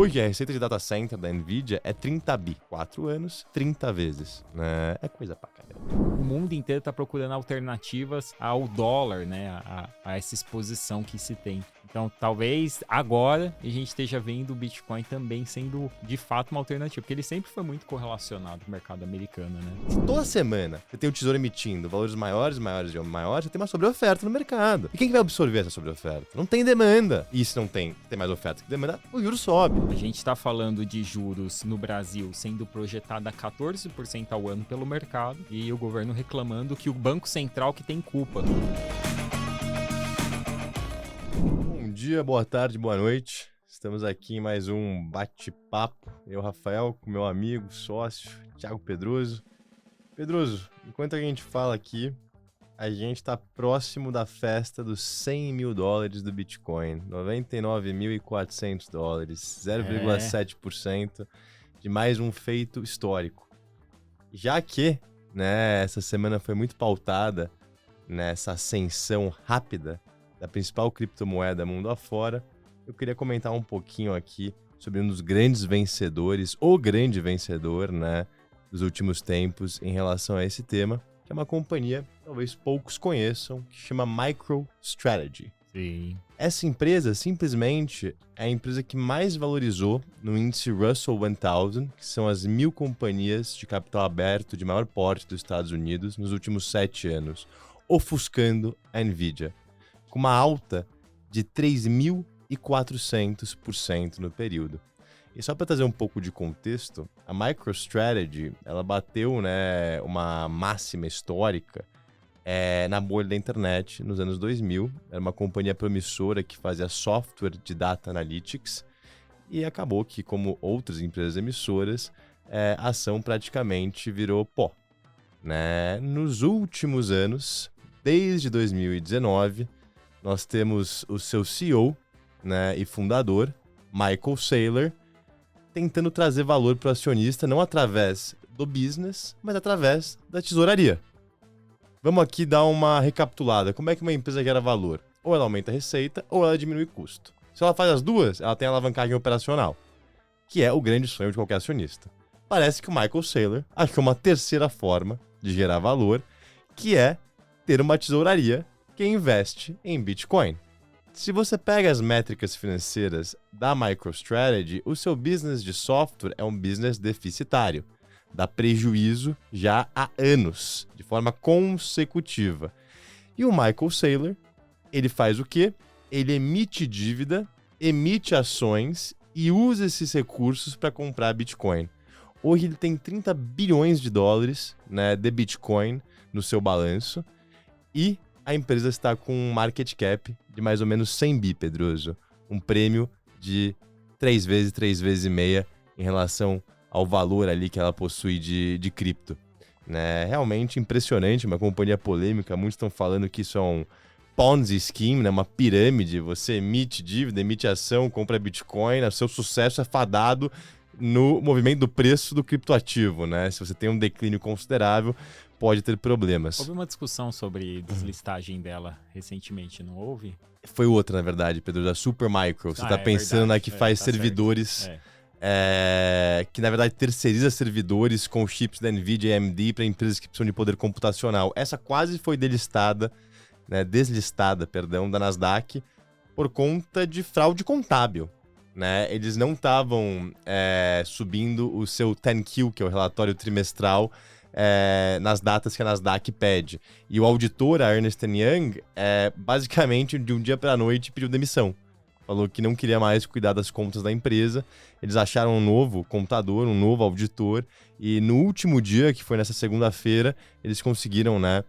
Hoje, a receita de data center da NVIDIA é 30 bi. 4 anos, 30 vezes. Né? É coisa pra caramba. O mundo inteiro está procurando alternativas ao dólar, né? A essa exposição que se tem. Então, talvez agora a gente esteja vendo o Bitcoin também sendo, de fato, uma alternativa. Porque ele sempre foi muito correlacionado com o mercado americano, né? Toda semana você tem o Tesouro emitindo valores maiores, você tem uma sobreoferta no mercado. E quem que vai absorver essa sobreoferta? Não tem demanda. E se não tem mais oferta que demanda, o juro sobe. A gente está falando de juros no Brasil sendo projetada a 14% ao ano pelo mercado e o governo reclamando que o Banco Central que tem culpa. Bom dia, boa tarde, boa noite. Estamos aqui em mais um bate-papo. Eu, Rafael, com meu amigo, sócio, Thiago Pedroso. Pedroso, enquanto a gente fala aqui, a gente está próximo da festa dos 100 mil dólares do Bitcoin. 99.400 dólares, 0,7% de mais um feito histórico. Já que, né, essa semana foi muito pautada nessa ascensão rápida da principal criptomoeda mundo afora, eu queria comentar um pouquinho aqui sobre um dos grandes vencedores, o grande vencedor, né, dos últimos tempos em relação a esse tema, que é uma companhia que talvez poucos conheçam, que chama MicroStrategy. Sim. Essa empresa, simplesmente, é a empresa que mais valorizou no índice Russell 1000, que são as 1000 companhias de capital aberto de maior porte dos Estados Unidos nos últimos 7 anos, ofuscando a NVIDIA, com uma alta de 3.400% no período. E só para trazer um pouco de contexto, a MicroStrategy, ela bateu, né, uma máxima histórica na bolha da internet nos anos 2000. Era uma companhia promissora que fazia software de data analytics e acabou que, como outras empresas emissoras, a ação praticamente virou pó. Né? Nos últimos anos, desde 2019, nós temos o seu CEO, né, e fundador, Michael Saylor, tentando trazer valor para o acionista, não através do business, mas através da tesouraria. Vamos aqui dar uma recapitulada. Como é que uma empresa gera valor? Ou ela aumenta a receita, ou ela diminui custo. Se ela faz as duas, ela tem alavancagem operacional, que é o grande sonho de qualquer acionista. Parece que o Michael Saylor achou uma terceira forma de gerar valor, que é ter uma tesouraria que investe em Bitcoin. Se você pega as métricas financeiras da MicroStrategy, o seu business de software é um business deficitário. Dá prejuízo já há anos, de forma consecutiva. E o Michael Saylor, ele faz o quê? Ele emite dívida, emite ações e usa esses recursos para comprar Bitcoin. Hoje ele tem 30 bilhões de dólares, né, de Bitcoin no seu balanço e a empresa está com um market cap de mais ou menos 100 bi, Pedroso. Um prêmio de 3 vezes e meia em relação ao valor ali que ela possui de cripto. Né? Realmente impressionante, uma companhia polêmica. Muitos estão falando que isso é um Ponzi scheme, né? Uma pirâmide. Você emite dívida, emite ação, compra Bitcoin, o seu sucesso é fadado no movimento do preço do criptoativo. Né? Se você tem um declínio considerável, pode ter problemas. Houve uma discussão sobre deslistagem dela recentemente, não houve? Foi outra, na verdade, Pedro, da Supermicro. Você está pensando na que faz servidores, que na verdade terceiriza servidores com chips da NVIDIA e AMD para empresas que precisam de poder computacional. Essa quase foi deslistada da Nasdaq por conta de fraude contábil. Né? Eles não estavam subindo o seu 10Q, que é o relatório trimestral, nas datas que a Nasdaq pede. E o auditor, a Ernst Young, basicamente, de um dia para a noite, pediu demissão. Falou que não queria mais cuidar das contas da empresa. Eles acharam um novo contador, um novo auditor. E no último dia, que foi nessa segunda-feira, eles conseguiram, né,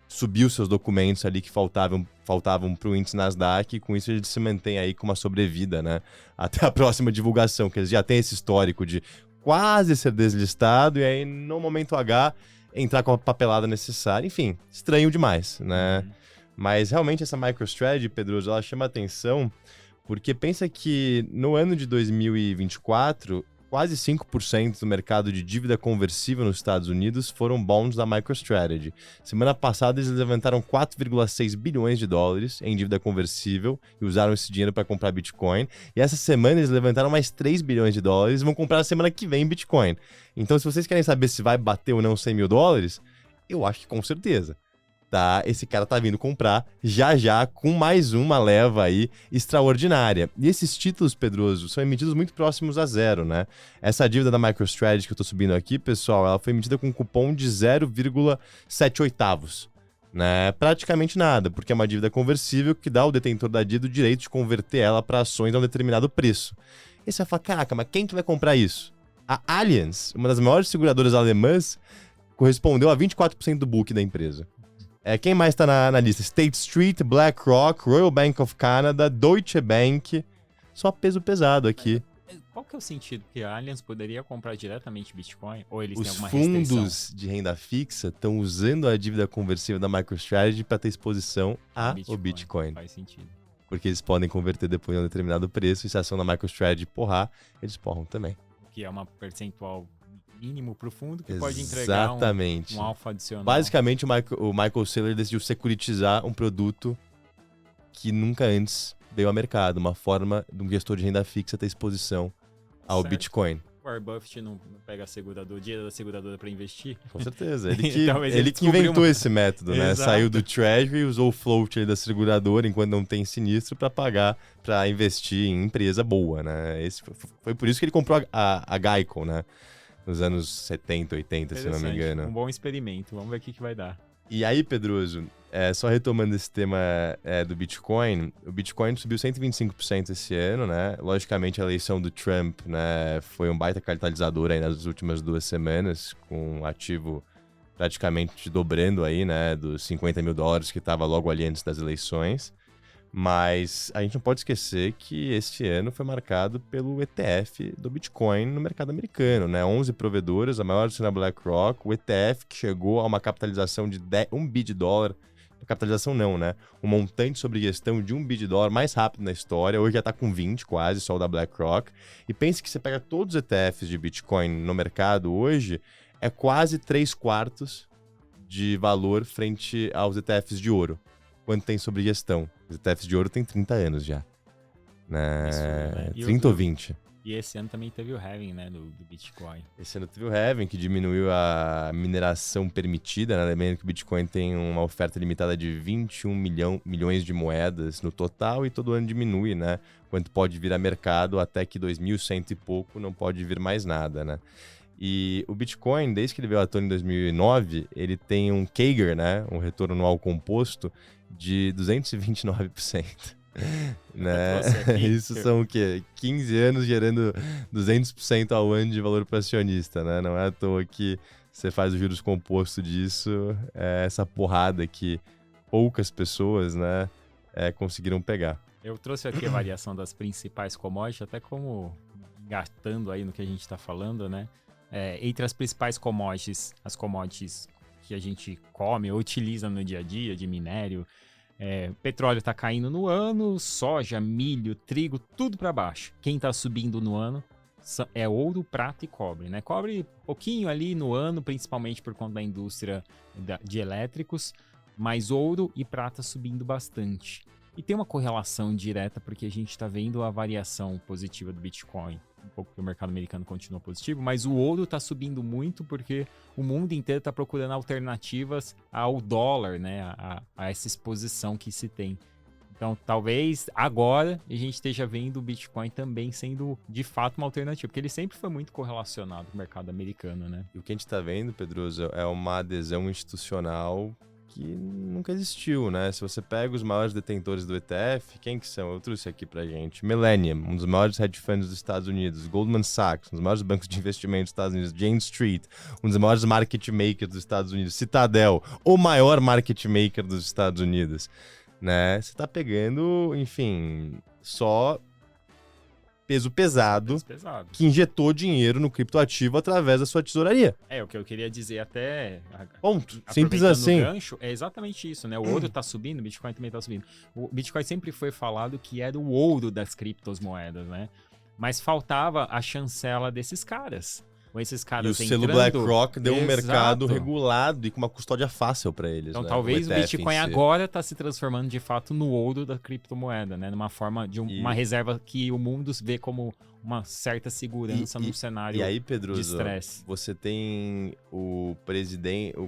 subir os seus documentos ali que faltavam para o índice Nasdaq. E com isso eles se mantêm aí com uma sobrevida, né, até a próxima divulgação, que eles já têm esse histórico de quase ser deslistado e aí, no momento H, entrar com a papelada necessária. Enfim, estranho demais, né? Mas realmente essa MicroStrategy, Pedroso, ela chama atenção porque pensa que no ano de 2024, quase 5% do mercado de dívida conversível nos Estados Unidos foram bonds da MicroStrategy. Semana passada, eles levantaram 4,6 bilhões de dólares em dívida conversível e usaram esse dinheiro para comprar Bitcoin. E essa semana, eles levantaram mais 3 bilhões de dólares e vão comprar na semana que vem Bitcoin. Então, se vocês querem saber se vai bater ou não 100 mil dólares, eu acho que com certeza. Tá, esse cara tá vindo comprar já com mais uma leva aí extraordinária. E esses títulos, Pedroso, são emitidos muito próximos a zero, né? Essa dívida da MicroStrategy que eu tô subindo aqui, pessoal, ela foi emitida com um cupom de 0,78, né? Praticamente nada, porque é uma dívida conversível que dá ao detentor da dívida o direito de converter ela para ações a um determinado preço. E você vai falar, caraca, mas quem que vai comprar isso? A Allianz, uma das maiores seguradoras alemãs, correspondeu a 24% do book da empresa. Quem mais tá na lista? State Street, BlackRock, Royal Bank of Canada, Deutsche Bank. Só peso pesado aqui. Qual que é o sentido? Que a Allianz poderia comprar diretamente Bitcoin? Ou eles Os têm alguma restrição? fundos de renda fixa estão usando a dívida conversível da MicroStrategy para ter exposição ao Bitcoin. Faz sentido. Porque eles podem converter depois a um determinado preço e se a ação da MicroStrategy porrar, eles porram também. Que é uma percentual mínimo pro fundo que Exatamente. pode entregar um alfa adicional. Basicamente, o Michael Saylor decidiu securitizar um produto que nunca antes veio ao mercado. Uma forma de um gestor de renda fixa ter exposição ao Bitcoin. O Warren Buffett não pega o dinheiro da seguradora para investir? Com certeza. Ele que, Então, ele que inventou esse método, né? Exato. Saiu do Treasury e usou o float ali da seguradora enquanto não tem sinistro para pagar, para investir em empresa boa, né? Foi por isso que ele comprou a Geico, né? Nos anos 70, 80, se não me engano. Um bom experimento. Vamos ver o que vai dar. E aí, Pedroso, só retomando esse tema do Bitcoin, o Bitcoin subiu 125% esse ano, né? Logicamente, a eleição do Trump, né, foi um baita catalisador aí nas últimas 2 semanas, com um ativo praticamente dobrando aí, né, dos 50 mil dólares que estava logo ali antes das eleições. Mas a gente não pode esquecer que este ano foi marcado pelo ETF do Bitcoin no mercado americano, né? 11 provedoras, a maior sendo a BlackRock, o ETF que chegou a uma capitalização de 1 bi de dólar. Capitalização não, né? Um montante sobre gestão de 1 bi de dólar mais rápido na história. Hoje já tá com 20 quase, só o da BlackRock. E pense que você pega todos os ETFs de Bitcoin no mercado hoje, é quase 3/4 de valor frente aos ETFs de ouro. Quanto tem sobre gestão? Os ETFs de ouro tem 30 anos já. Né? Isso, né? 30 ou 20. E esse ano também teve o halving, né, do Bitcoin. Esse ano teve o halving, que diminuiu a mineração permitida, né? Lembrando que o Bitcoin tem uma oferta limitada de 21 milhões de moedas no total e todo ano diminui, né? Quanto pode vir a mercado até que 2100 e pouco não pode vir mais nada, né? E o Bitcoin, desde que ele veio à tona em 2009, ele tem um CAGR, né? Um retorno anual composto de 229%. Né? Isso são o quê? 15 anos gerando 200% ao ano de valor para acionista, né? Não é à toa que você faz o juros composto disso, essa porrada que poucas pessoas, né, conseguiram pegar. Eu trouxe aqui a variação das principais commodities, até como engatando aí no que a gente está falando, né? Entre as principais commodities, as commodities que a gente come ou utiliza no dia a dia, de minério, petróleo está caindo no ano, soja, milho, trigo, tudo para baixo. Quem está subindo no ano é ouro, prata e cobre, né? Cobre pouquinho ali no ano, principalmente por conta da indústria de elétricos, mas ouro e prata subindo bastante. E tem uma correlação direta porque a gente está vendo a variação positiva do Bitcoin. Um pouco que o mercado americano continua positivo, mas o ouro está subindo muito porque o mundo inteiro está procurando alternativas ao dólar, né? A essa exposição que se tem. Então, talvez agora a gente esteja vendo o Bitcoin também sendo, de fato, uma alternativa, porque ele sempre foi muito correlacionado com o mercado americano, né? E o que a gente está vendo, Pedroso, é uma adesão institucional que nunca existiu, né? Se você pega os maiores detentores do ETF, quem que são? Eu trouxe aqui pra gente. Millennium, um dos maiores hedge funds dos Estados Unidos. Goldman Sachs, um dos maiores bancos de investimento dos Estados Unidos. Jane Street, um dos maiores market makers dos Estados Unidos. Citadel, o maior market maker dos Estados Unidos. Né? Você tá pegando, enfim, só peso pesado que injetou dinheiro no criptoativo através da sua tesouraria. O que eu queria dizer até... Ponto. Simples assim. Gancho, é exatamente isso, né? O ouro tá subindo, o Bitcoin também tá subindo. O Bitcoin sempre foi falado que era o ouro das criptomoedas, né? Mas faltava a chancela desses caras. Com esses E caras o selo entrando... BlackRock deu um mercado Exato. regulado e com uma custódia fácil para eles. Então, né? talvez o ETF Bitcoin em si. agora está se transformando de fato no ouro da criptomoeda, né? Numa forma de uma reserva que o mundo vê como uma certa segurança num cenário E aí, de Pedroso, estresse. você tem o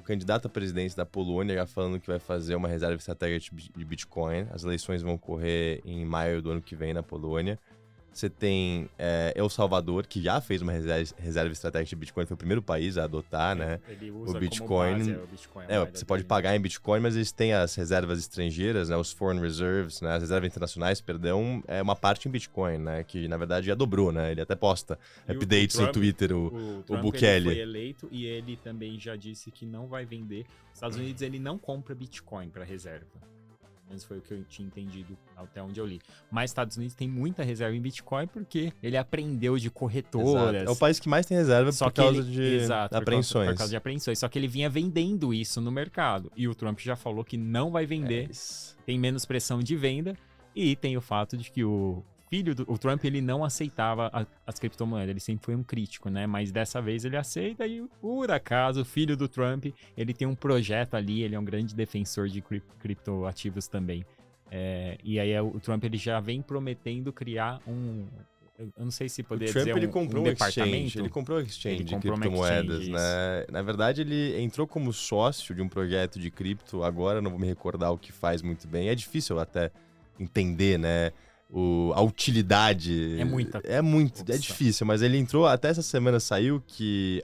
candidato à presidência da Polônia já falando que vai fazer uma reserva estratégica de Bitcoin. As eleições vão ocorrer em maio do ano que vem na Polônia. Você tem El Salvador, que já fez uma reserva estratégica de Bitcoin, foi o primeiro país a adotar, né? Ele usa O Bitcoin. como base, o Bitcoin. Você pode pagar em Bitcoin, mas eles têm as reservas estrangeiras, né? Os foreign reserves, né? As reservas internacionais, perdão, é uma parte em Bitcoin, né? Que na verdade já dobrou, né? Ele até posta updates no Twitter, o Trump, Bukele. Ele foi eleito e ele também já disse que não vai vender. Os Estados Unidos ele não compra Bitcoin para reserva. Mas foi o que eu tinha entendido até onde eu li. Mas Estados Unidos tem muita reserva em Bitcoin porque ele aprendeu de corretoras. Exato. É o país que mais tem reserva por causa de apreensões. Por causa de apreensões. Só que ele vinha vendendo isso no mercado. E o Trump já falou que não vai vender. Tem menos pressão de venda. E tem o fato de que o Trump, ele não aceitava as criptomoedas, ele sempre foi um crítico, né? Mas dessa vez ele aceita e, por acaso, o filho do Trump, ele tem um projeto ali, ele é um grande defensor de criptoativos também. E aí o Trump, ele já vem prometendo criar eu não sei se poderia dizer ele comprou um exchange, departamento. ele comprou um exchange de comprou criptomoedas, exchange, né? Na verdade, ele entrou como sócio de um projeto de cripto, agora não vou me recordar o que faz muito bem. É difícil até entender, né? A utilidade. É difícil, mas ele entrou, até essa semana saiu que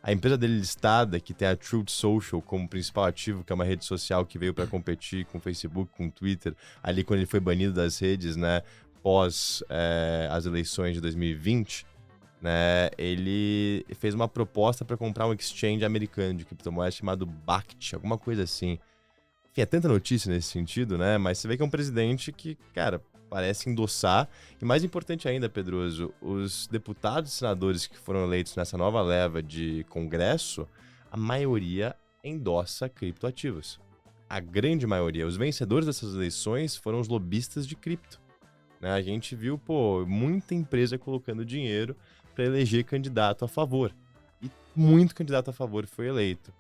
a empresa dele listada, que tem a Truth Social como principal ativo, que é uma rede social que veio para competir com o Facebook, com o Twitter, ali quando ele foi banido das redes, né, pós as eleições de 2020, né, ele fez uma proposta para comprar um exchange americano de criptomoedas chamado Bakkt, alguma coisa assim. Enfim, é tanta notícia nesse sentido, né? Mas você vê que é um presidente que, cara, parece endossar. E mais importante ainda, Pedroso, os deputados e senadores que foram eleitos nessa nova leva de Congresso, a maioria endossa criptoativos. A grande maioria. Os vencedores dessas eleições foram os lobistas de cripto. Né? A gente viu, muita empresa colocando dinheiro para eleger candidato a favor. E muito candidato a favor foi eleito.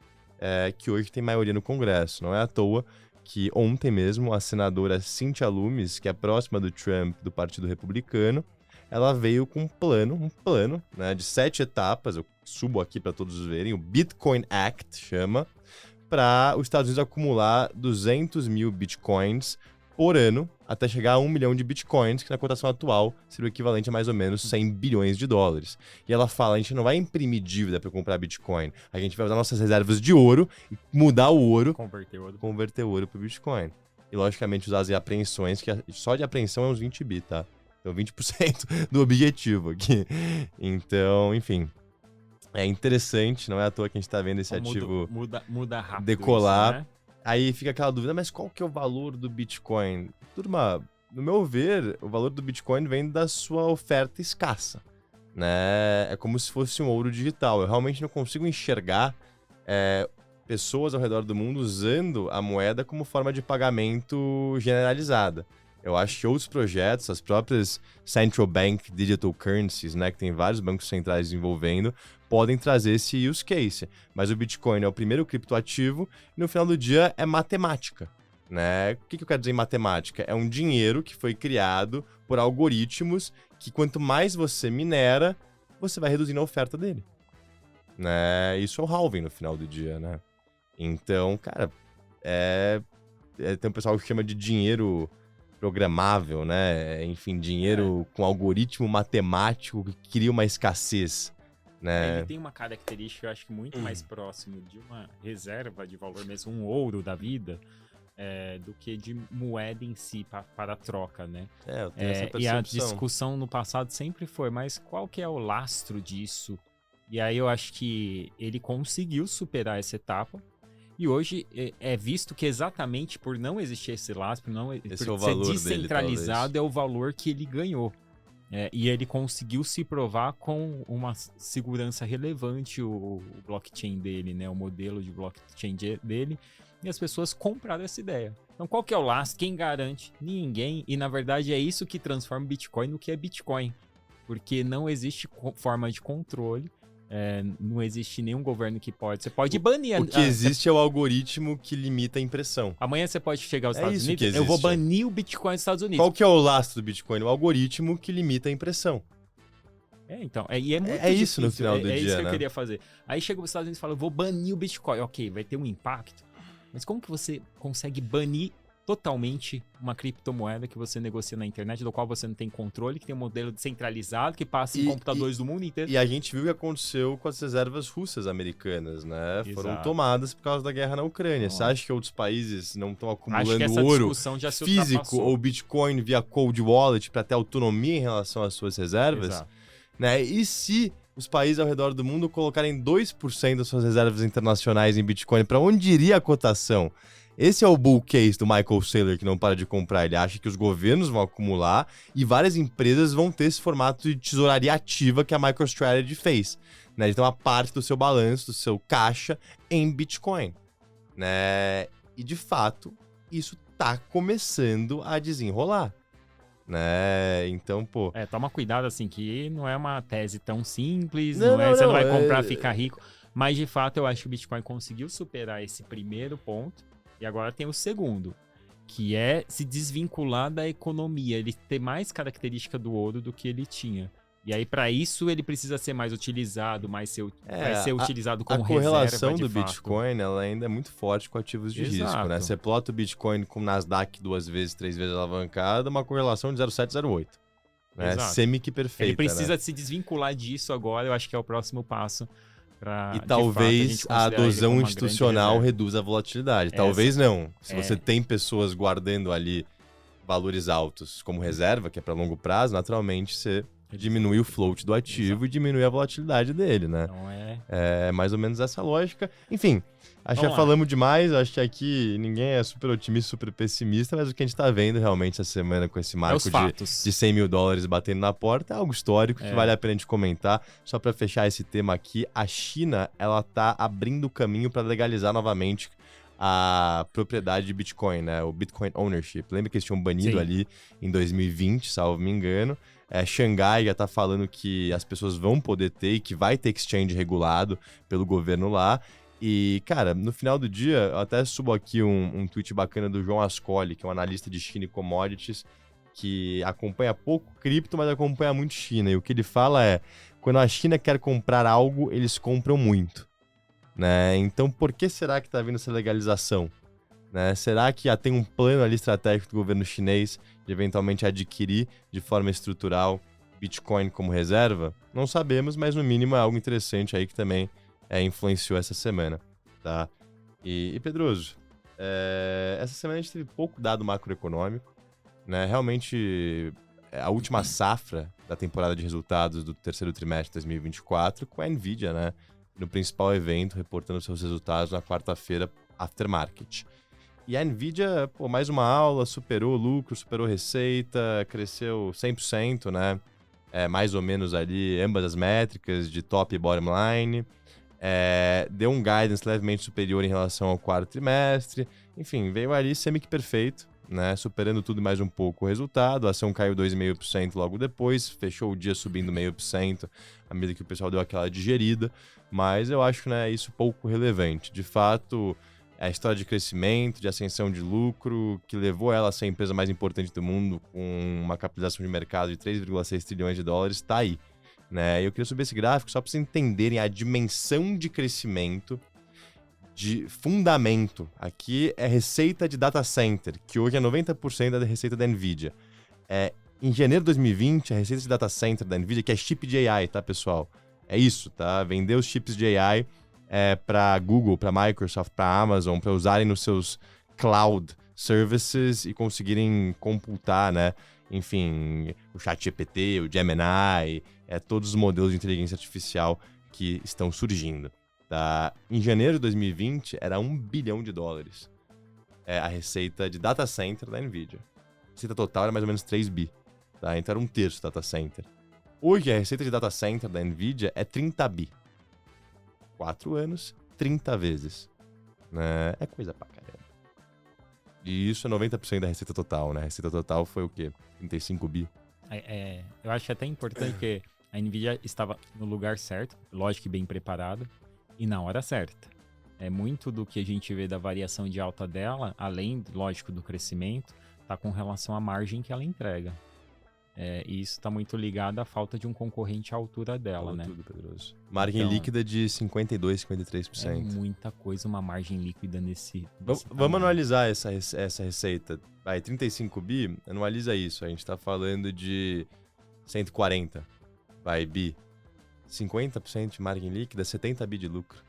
Que hoje tem maioria no Congresso. Não é à toa que ontem mesmo a senadora Cynthia Lummis, que é próxima do Trump, do Partido Republicano, ela veio com um plano, né, de 7 etapas, eu subo aqui para todos verem, o Bitcoin Act chama, para os Estados Unidos acumular 200 mil bitcoins por ano, até chegar a 1 milhão de bitcoins, que na cotação atual seria o equivalente a mais ou menos 100 bilhões de dólares. E ela fala, a gente não vai imprimir dívida para comprar bitcoin, a gente vai usar nossas reservas de ouro e mudar o ouro, converter o ouro para bitcoin. E logicamente usar as apreensões, que só de apreensão é uns 20 bi, tá? Então 20% do objetivo aqui. Então, enfim, é interessante, não é à toa que a gente tá vendo esse ativo muda rápido decolar. isso, né? Aí fica aquela dúvida, mas qual que é o valor do Bitcoin? Turma, no meu ver, o valor do Bitcoin vem da sua oferta escassa, né? É como se fosse um ouro digital. Eu realmente não consigo enxergar pessoas ao redor do mundo usando a moeda como forma de pagamento generalizada. Eu acho que outros projetos, as próprias Central Bank Digital Currencies, né, que tem vários bancos centrais desenvolvendo, podem trazer esse use case. Mas o Bitcoin é o primeiro criptoativo e no final do dia é matemática. Né? O que eu quero dizer em matemática? É um dinheiro que foi criado por algoritmos que quanto mais você minera, você vai reduzindo a oferta dele. Né? Isso é o halving no final do dia, né? Então, cara, tem um pessoal que chama de dinheiro programável, né? Enfim, dinheiro com algoritmo matemático que cria uma escassez, né? Ele tem uma característica, eu acho que muito mais próximo de uma reserva de valor mesmo, um ouro da vida, do que de moeda em si para troca, né? Eu tenho essa percepção. E a discussão no passado sempre foi, mas qual que é o lastro disso? E aí eu acho que ele conseguiu superar essa etapa. E hoje é visto que exatamente por não existir esse lastro, por ser descentralizado, é o valor que ele ganhou. E ele conseguiu se provar com uma segurança relevante o blockchain dele, né? O modelo de blockchain dele. E as pessoas compraram essa ideia. Então, qual que é o lastro? Quem garante? Ninguém. E, na verdade, é isso que transforma o Bitcoin no que é Bitcoin. Porque não existe forma de controle. Não existe nenhum governo que pode. Você pode banir. O que existe é o algoritmo que limita a impressão. Amanhã você pode chegar aos Estados isso Unidos. que existe. Eu vou banir o Bitcoin nos Estados Unidos. Qual que é o lastro do Bitcoin? O algoritmo que limita a impressão. Então. E é muito isso difícil. no final do dia, É isso que né? eu queria fazer. Aí chega os Estados Unidos e fala, eu vou banir o Bitcoin. Ok, vai ter um impacto. Mas como que você consegue banir totalmente uma criptomoeda que você negocia na internet, do qual você não tem controle, que tem um modelo descentralizado, que passa em computadores do mundo inteiro? E a gente viu o que aconteceu com as reservas russas americanas, né? Exato. Foram tomadas por causa da guerra na Ucrânia. Nossa. Você acha que outros países não estão Acho que acumulando essa ouro discussão já se físico ultrapassou. ou Bitcoin via cold wallet para ter autonomia em relação às suas reservas? Exato. Né? E se os países ao redor do mundo colocarem 2% das suas reservas internacionais em Bitcoin, para onde iria a cotação? Esse é o bull case do Michael Saylor, que não para de comprar. Ele acha que os governos vão acumular e várias empresas vão ter esse formato de tesouraria ativa que a MicroStrategy fez. Né? Então, a parte do seu balanço, do seu caixa em Bitcoin. Né? E, de fato, isso tá começando a desenrolar. Né? Então, pô... Toma cuidado, assim, que não é uma tese tão simples, Não, você não vai não, comprar, ficar rico. Mas, de fato, eu acho que o Bitcoin conseguiu superar esse primeiro ponto. E agora tem o segundo, que é se desvincular da economia, ele ter mais característica do ouro do que ele tinha. E aí, para isso, ele precisa ser mais utilizado, vai ser utilizado como reserva, a correlação de do fato. Bitcoin, ela ainda é muito forte com ativos de risco, né? Você plota o Bitcoin com o Nasdaq 2 vezes, 3 vezes alavancado, uma correlação de 0,708. Né? Semi que perfeita. Ele precisa né? se desvincular disso agora, eu acho que é o próximo passo. E talvez a adesão institucional reduza a volatilidade. Talvez não. Se você tem pessoas guardando ali valores altos como reserva, que é para longo prazo, naturalmente você diminui o float do ativo e diminui a volatilidade dele, né? Então é mais ou menos essa lógica. Enfim, acho que já falamos demais. Acho que aqui ninguém é super otimista, super pessimista, mas o que a gente tá vendo realmente essa semana com esse marco de $100 mil batendo na porta é algo histórico que vale a pena a gente comentar. Só para fechar esse tema aqui, a China, ela tá abrindo o caminho para legalizar novamente a propriedade de Bitcoin, né? O Bitcoin Ownership. Lembra que eles tinham banido ali em 2020, salvo me engano. Xangai já tá falando que as pessoas vão poder ter e que vai ter exchange regulado pelo governo lá. E, cara, no final do dia, eu até subo aqui um tweet bacana do João Ascoli, que é um analista de China e commodities, que acompanha pouco cripto, mas acompanha muito China. E o que ele fala é, quando a China quer comprar algo, eles compram muito. Né? Então, por que será que está vindo essa legalização? Né? Será que já tem um plano ali estratégico do governo chinês de eventualmente adquirir de forma estrutural Bitcoin como reserva? Não sabemos, mas no mínimo é algo interessante aí que também influenciou essa semana. Tá? E Pedroso, essa semana a gente teve pouco dado macroeconômico. Né? Realmente, a última safra da temporada de resultados do terceiro trimestre de 2024 com a Nvidia, né? No principal evento, reportando seus resultados na quarta-feira, aftermarket. E a Nvidia, mais uma aula, superou lucro, superou receita, cresceu 100%, né? Mais ou menos ali, ambas as métricas de top e bottom line. Deu um guidance levemente superior em relação ao quarto trimestre. Enfim, veio ali semi que perfeito, né? Superando tudo mais um pouco o resultado. A ação caiu 2,5% logo depois, fechou o dia subindo 0,5% à medida que o pessoal deu aquela digerida. Mas eu acho, né, isso pouco relevante. De fato, a história de crescimento, de ascensão de lucro, que levou ela a ser a empresa mais importante do mundo, com uma capitalização de mercado de 3,6 trilhões de dólares, está aí. Né? Eu queria subir esse gráfico só para vocês entenderem a dimensão de crescimento, de fundamento. Aqui é receita de data center, que hoje é 90% da receita da Nvidia. Em janeiro de 2020, a receita de data center da Nvidia, que é chip de AI, tá, pessoal? É isso, tá? Vender os chips de AI para Google, para Microsoft, para Amazon, para usarem nos seus cloud services e conseguirem computar, né? Enfim, o ChatGPT, o Gemini, todos os modelos de inteligência artificial que estão surgindo. Tá? Em janeiro de 2020, era $1 bilhão. A receita de data center da Nvidia. A receita total era mais ou menos 3 bi. tá? Então era 1/3 data center. Hoje a receita de data center da NVIDIA é 30 bi. 4 anos, 30 vezes. Né? É coisa pra caramba. E isso é 90% da receita total, né? A receita total foi o quê? 35 bi. Eu acho até importante que a NVIDIA estava no lugar certo, lógico que bem preparada, e na hora certa. É muito do que a gente vê da variação de alta dela, além, lógico, do crescimento, tá com relação à margem que ela entrega. E isso está muito ligado à falta de um concorrente à altura dela, Falou né? tudo, Pedroso. Margem Então, líquida de 52, É 53%. muita coisa, uma margem líquida nesse Vamos tamanho. anualizar essa receita. Vai, 35 bi, anualiza isso. A gente tá falando de 140. Vai, bi. 50% de margem líquida, 70 bi de lucro.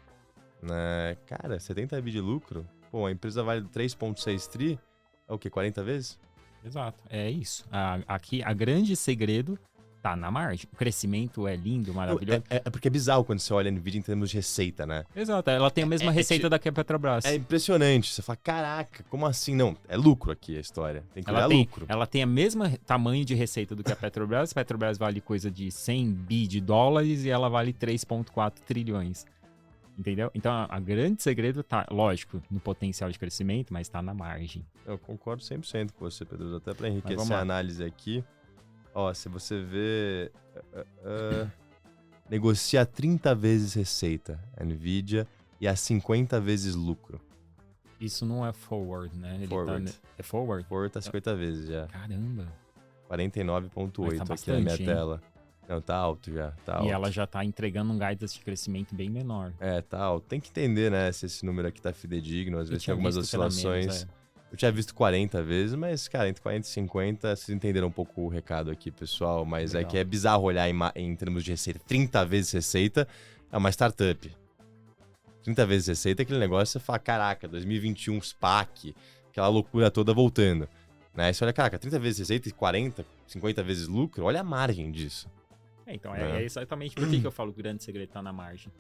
Né? Cara, 70 bi de lucro? Pô, a empresa vale 3,6 tri, é o quê? 40 vezes? Exato, é isso. Aqui, a grande segredo tá na margem. O crescimento é lindo, maravilhoso. É porque é bizarro quando você olha a NVIDIA em termos de receita, né? Exato, ela tem a mesma receita da que a Petrobras. É impressionante. Você fala, caraca, como assim? Não, é lucro aqui a história. Tem que olhar lucro. Ela tem a mesma tamanho de receita do que a Petrobras. A Petrobras vale coisa de 100 bi de dólares e ela vale 3,4 trilhões. Entendeu? Então, a grande segredo tá, lógico, no potencial de crescimento, mas tá na margem. Eu concordo 100% com você, Pedro. Até para enriquecer vamos a lá. análise aqui. Ó, se você vê... negocia 30 vezes receita, a NVIDIA, e a 50 vezes lucro. Isso não é forward, né? Ele Forward. É forward? Forward tá 50 vezes já. Caramba. 49,8 Mas tá aqui na minha bastante, hein? tela. Não, tá alto já, tá alto. E ela já tá entregando um guidance de crescimento bem menor. Tá alto. Tem que entender, né, se esse número aqui tá fidedigno. Às vezes tem tinha algumas visto que era oscilações. menos, Eu tinha visto 40 vezes, mas, cara, entre 40 e 50, vocês entenderam um pouco o recado aqui, pessoal. Mas Legal. é que é bizarro olhar em termos de receita. 30 vezes receita é uma startup. 30 vezes receita é aquele negócio, você fala, caraca, 2021 SPAC, aquela loucura toda voltando. Né? Você olha, caraca, 30 vezes receita e 40, 50 vezes lucro, olha a margem disso. Então, Né? é exatamente por que eu falo que o grande segredo tá na margem.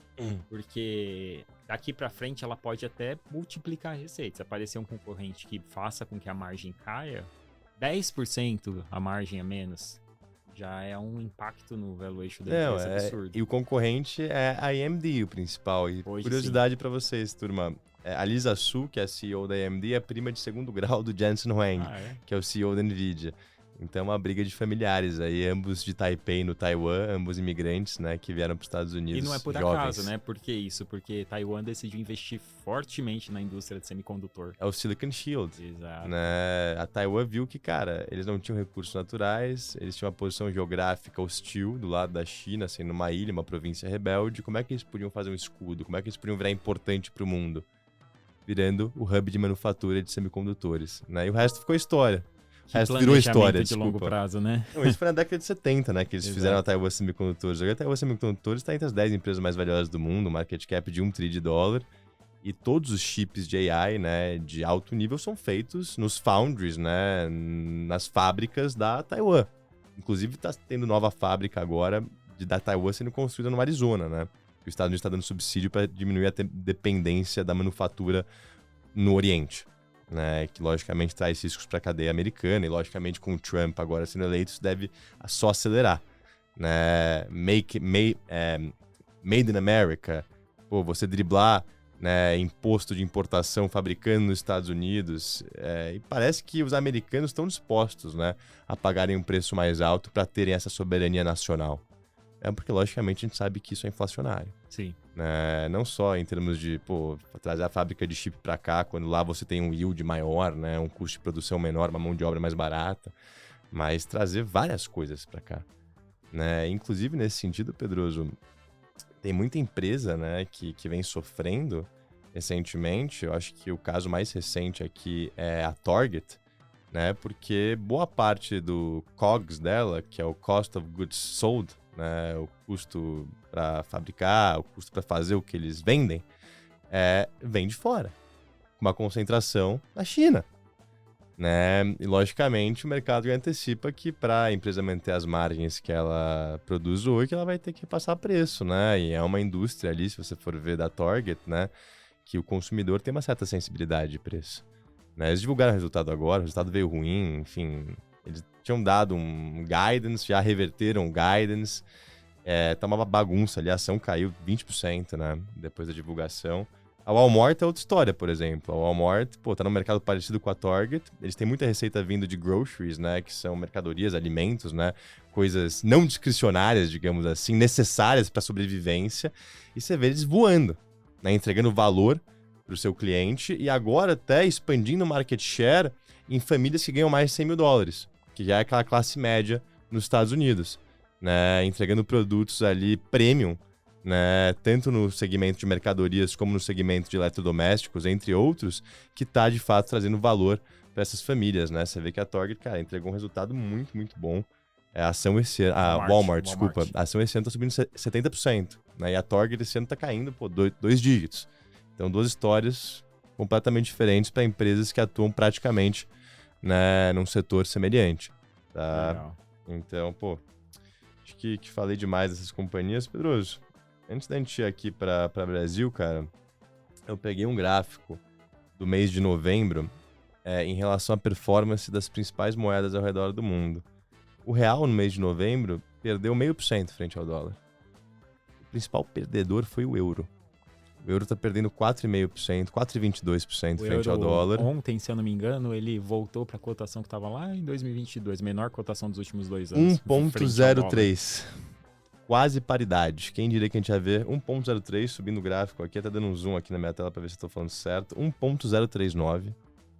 Porque daqui pra frente ela pode até multiplicar a receita. Se aparecer um concorrente que faça com que a margem caia, 10% a margem a menos, já é um impacto no valuation da empresa absurdo. E o concorrente é a AMD, o principal. E Hoje, curiosidade pra vocês, turma. A Lisa Su, que é a CEO da AMD, é prima de segundo grau do Jensen Huang, que é o CEO da NVIDIA. Então é uma briga de familiares aí, ambos de Taipei no Taiwan, ambos imigrantes, né, que vieram para os Estados Unidos. E não é por jovens. acaso, né? Por que isso? Porque Taiwan decidiu investir fortemente na indústria de semicondutor. É o Silicon Shield. Exato. Né? A Taiwan viu que, cara, eles não tinham recursos naturais, eles tinham uma posição geográfica hostil do lado da China, sendo uma ilha, uma província rebelde. Como é que eles podiam fazer um escudo? Como é que eles podiam virar importante para o mundo? Virando o hub de manufatura de semicondutores. Né? E o resto ficou história. O resto virou história, de longo prazo, né? Não, isso foi na década de 70, né? Que eles Exato. fizeram a Taiwan Semicondutores. Agora a Taiwan Semicondutores está entre as 10 empresas mais valiosas do mundo, market cap de $1 trilhão. E todos os chips de AI, né, de alto nível, são feitos nos foundries, né? Nas fábricas da Taiwan. Inclusive, está tendo nova fábrica agora da Taiwan sendo construída no Arizona, né? O Estados Unidos está dando subsídio para diminuir a dependência da manufatura no Oriente. Né, que logicamente traz riscos para a cadeia americana e logicamente com o Trump agora sendo eleito isso deve só acelerar, né? Made in America, pô, você driblar, né, imposto de importação fabricando nos Estados Unidos, e parece que os americanos estão dispostos, né, a pagarem um preço mais alto para terem essa soberania nacional. Porque logicamente a gente sabe que isso é inflacionário. Sim. Não só em termos de trazer a fábrica de chip para cá, quando lá você tem um yield maior, né, um custo de produção menor, uma mão de obra mais barata, mas trazer várias coisas para cá. Né? Inclusive, nesse sentido, Pedroso, tem muita empresa, né, que vem sofrendo recentemente. Eu acho que o caso mais recente aqui é a Target, né, porque boa parte do COGS dela, que é o Cost of Goods Sold, né, o custo para fabricar, o custo para fazer o que eles vendem, vem de fora. Uma concentração na China. Né? E, logicamente, o mercado já antecipa que para a empresa manter as margens que ela produz hoje, ela vai ter que passar preço. Né? E é uma indústria ali, se você for ver da Target, né, que o consumidor tem uma certa sensibilidade de preço. Né? Eles divulgaram o resultado agora, o resultado veio ruim, enfim, Eles tinham dado um guidance, já reverteram o guidance. Tá uma bagunça ali, a ação caiu 20%, né? Depois da divulgação. A Walmart é outra história, por exemplo. A Walmart, tá no mercado parecido com a Target. Eles têm muita receita vindo de groceries, né? Que são mercadorias, alimentos, né? Coisas não discricionárias, digamos assim, necessárias para a sobrevivência. E você vê eles voando, né? Entregando valor para o seu cliente e agora até expandindo o market share em famílias que ganham mais de $100 mil, que já é aquela classe média nos Estados Unidos, né? Entregando produtos ali premium, né, tanto no segmento de mercadorias como no segmento de eletrodomésticos, entre outros, que está de fato trazendo valor para essas famílias, né? Você vê que a Target, cara, entregou um resultado muito, muito bom. A ação esse ano, a Walmart, desculpa, a ação esse ano está subindo 70%, né? E a Target esse ano está caindo, dois dígitos. Então, duas histórias completamente diferentes para empresas que atuam praticamente, né, num setor semelhante, tá? Legal. Então, acho que falei demais dessas companhias, Pedroso. Antes da gente ir aqui para Brasil, cara, eu peguei um gráfico do mês de novembro em relação à performance das principais moedas ao redor do mundo. O real, no mês de novembro, perdeu 0,5% frente ao dólar. O principal perdedor foi o euro. O euro está perdendo 4,5%, 4,22% frente ao dólar. Ontem, se eu não me engano, ele voltou para a cotação que estava lá em 2022, menor cotação dos últimos 2 anos. 1,03. Quase paridade. Quem diria que a gente ia ver 1,03 subindo o gráfico aqui, até dando um zoom aqui na minha tela para ver se eu tô falando certo. 1,039,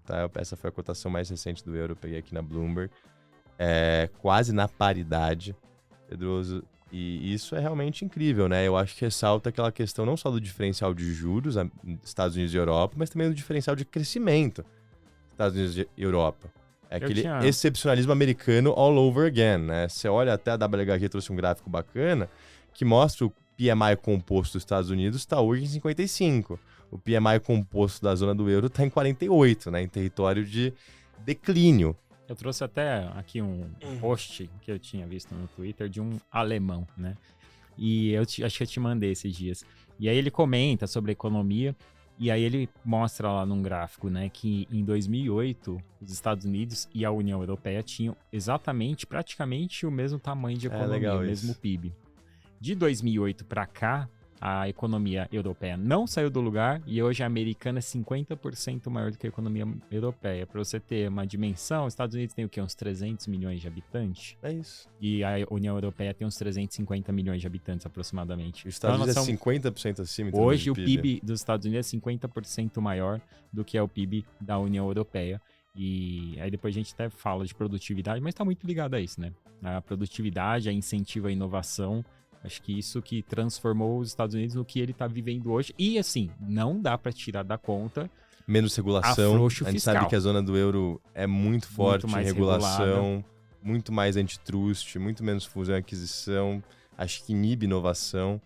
tá? Essa foi a cotação mais recente do euro, eu peguei aqui na Bloomberg. Quase na paridade, Pedroso. E isso é realmente incrível, né? Eu acho que ressalta aquela questão não só do diferencial de juros, Estados Unidos e Europa, mas também do diferencial de crescimento, Estados Unidos e Europa. É aquele excepcionalismo americano all over again, né? Você olha, até a WHG trouxe um gráfico bacana que mostra o PMI composto dos Estados Unidos está hoje em 55. O PMI composto da zona do euro está em 48, né? Em território de declínio. Eu trouxe até aqui um post que eu tinha visto no Twitter de um alemão, né? E acho que eu te mandei esses dias. E aí ele comenta sobre a economia. E aí ele mostra lá num gráfico, né, que em 2008 os Estados Unidos e a União Europeia tinham praticamente o mesmo tamanho de economia, o mesmo PIB. De 2008 para cá, a economia europeia não saiu do lugar e hoje a americana é 50% maior do que a economia europeia. Para você ter uma dimensão, os Estados Unidos tem o quê? Uns 300 milhões de habitantes? É isso. E a União Europeia tem uns 350 milhões de habitantes aproximadamente. Os Estados Unidos é 50% acima. Hoje o PIB dos Estados Unidos é 50% maior do que é o PIB da União Europeia. E aí depois a gente até fala de produtividade, mas está muito ligado a isso, né? A produtividade, a incentivo à inovação. Acho que isso que transformou os Estados Unidos no que ele está vivendo hoje. E assim, não dá para tirar da conta. Menos regulação. A gente sabe que a zona do euro é muito forte em regulação, muito mais antitrust, muito menos fusão e aquisição. Acho que inibe inovação,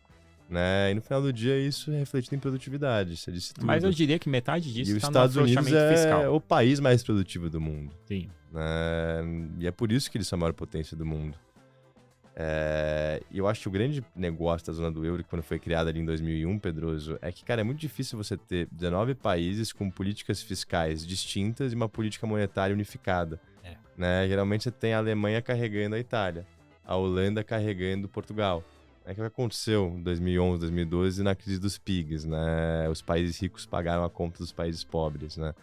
né? E no final do dia isso é refletido em produtividade. Você disse tudo. Mas eu diria que metade disso está no afrouxamento fiscal. E os Estados Unidos é o país mais produtivo do mundo. Sim. E é por isso que eles são a maior potência do mundo. E eu acho que o grande negócio da zona do euro, quando foi criada ali em 2001, Pedroso, é que, cara, é muito difícil você ter 19 países com políticas fiscais distintas e uma política monetária unificada. Né? Geralmente você tem a Alemanha carregando a Itália, a Holanda carregando Portugal. O que aconteceu em 2011, 2012 na crise dos PIGs, né? Os países ricos pagaram a conta dos países pobres, né?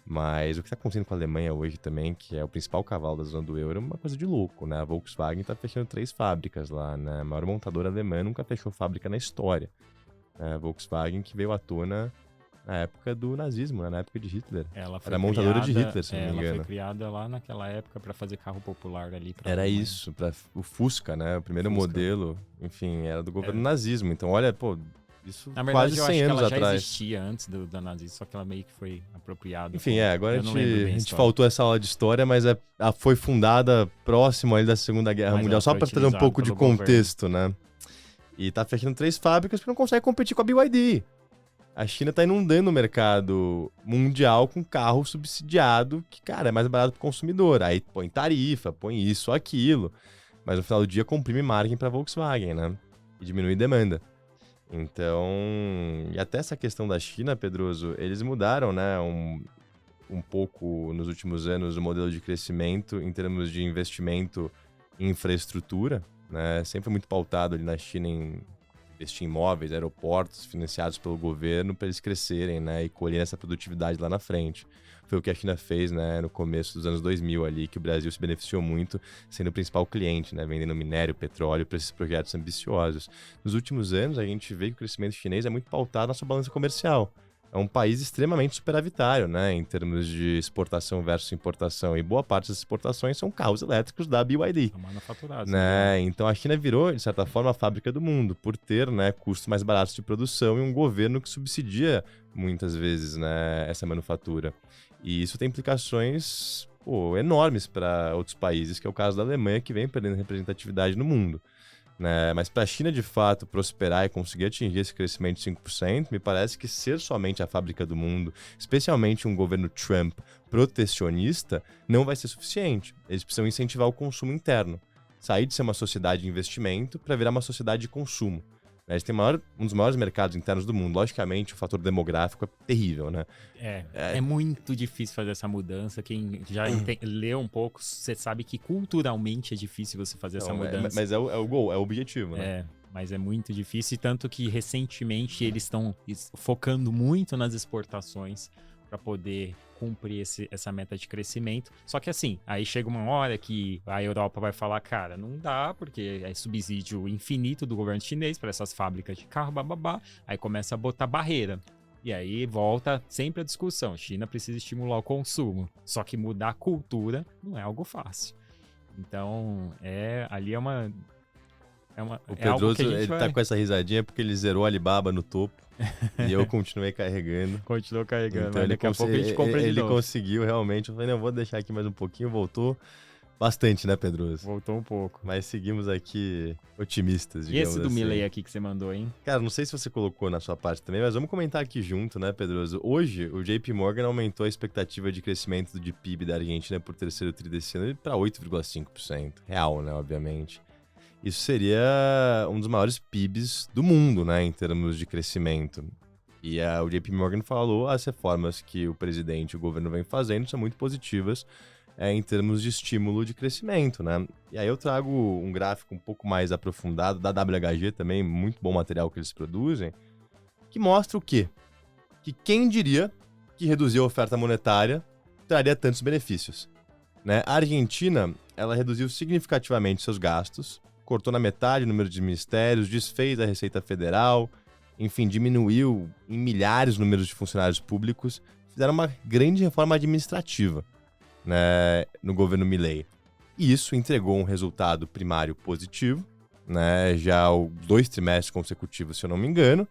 Mas o que está acontecendo com a Alemanha hoje também, que é o principal cavalo da zona do euro, é uma coisa de louco, né? A Volkswagen está fechando 3 fábricas lá, né? A maior montadora alemã nunca fechou fábrica na história. A Volkswagen que veio à tona na época do nazismo, né? Na época de Hitler. Era montadora de Hitler, se não me engano. Ela foi criada lá naquela época para fazer carro popular ali. Era isso, para o Fusca, né? O primeiro modelo, enfim, era do governo nazismo. Então, olha, isso na verdade, quase 100 anos atrás. Ela já existia antes da nazismo, só que ela meio que foi apropriada. Enfim, agora a gente faltou essa aula de história, mas ela foi fundada próximo ali da Segunda Guerra Mundial, só para trazer um pouco de contexto, né? E tá fechando 3 fábricas porque não consegue competir com a BYD. A China tá inundando o mercado mundial com carro subsidiado, que, cara, é mais barato pro consumidor. Aí põe tarifa, põe isso, aquilo. Mas no final do dia comprime margem pra Volkswagen, né? E diminui demanda. Então, e até essa questão da China, Pedroso, eles mudaram, né? um pouco nos últimos anos o modelo de crescimento em termos de investimento em infraestrutura, né? Sempre muito pautado ali na China em investir em imóveis, aeroportos financiados pelo governo para eles crescerem, né? E colher essa produtividade lá na frente. Foi o que a China fez, né, no começo dos anos 2000 ali, que o Brasil se beneficiou muito, sendo o principal cliente, né, vendendo minério, petróleo para esses projetos ambiciosos. Nos últimos anos, a gente vê que o crescimento chinês é muito pautado na sua balança comercial. É um país extremamente superavitário, né, em termos de exportação versus importação. E boa parte das exportações são carros elétricos da BYD. Manufaturados, Né? Então a China virou, de certa forma, a fábrica do mundo, por ter, né, custos mais baratos de produção e um governo que subsidia muitas vezes, né, essa manufatura. E isso tem implicações enormes para outros países, que é o caso da Alemanha, que vem perdendo representatividade no mundo. Né? Mas para a China, de fato, prosperar e conseguir atingir esse crescimento de 5%, me parece que ser somente a fábrica do mundo, especialmente um governo Trump protecionista, não vai ser suficiente. Eles precisam incentivar o consumo interno. Sair de ser uma sociedade de investimento para virar uma sociedade de consumo. Eles têm um dos maiores mercados internos do mundo. Logicamente, o fator demográfico é terrível, né? É muito difícil fazer essa mudança. Quem já leu um pouco, você sabe que culturalmente é difícil você fazer essa mudança. Mas é o goal, é o objetivo, né? Mas é muito difícil. Tanto que, recentemente, eles estão focando muito nas exportações para poder cumprir essa meta de crescimento. Só que assim, aí chega uma hora que a Europa vai falar, cara, não dá, porque é subsídio infinito do governo chinês para essas fábricas de carro, bababá. Aí começa a botar barreira. E aí volta sempre a discussão. China precisa estimular o consumo. Só que mudar a cultura não é algo fácil. Então, ali é uma... O Pedroso, ele tá com essa risadinha porque ele zerou a Alibaba no topo e eu continuei carregando. Continuou carregando, então mas daqui a pouco a gente compra de novo. Ele conseguiu realmente, eu falei, não, vou deixar aqui mais um pouquinho, voltou bastante, né, Pedroso? Voltou um pouco. Mas seguimos aqui otimistas, digamos assim. E esse do Milei aqui que você mandou, hein? Cara, não sei se você colocou na sua parte também, mas vamos comentar aqui junto, né, Pedroso? Hoje, o JP Morgan aumentou a expectativa de crescimento de PIB da Argentina por terceiro tri desse ano para 8,5%. Real, né, obviamente. Isso seria um dos maiores PIBs do mundo, né, em termos de crescimento. E o JP Morgan falou as reformas que o presidente e o governo vem fazendo são muito positivas em termos de estímulo de crescimento, né? E aí eu trago um gráfico um pouco mais aprofundado da WHG também, muito bom material que eles produzem, que mostra o quê? Que quem diria que reduzir a oferta monetária traria tantos benefícios, né? A Argentina, ela reduziu significativamente seus gastos, cortou na metade o número de ministérios, desfez a Receita Federal, enfim, diminuiu em milhares o número de funcionários públicos, fizeram uma grande reforma administrativa, né, no governo Milei. E isso entregou um resultado primário positivo, né, já 2 trimestres consecutivos, se eu não me engano,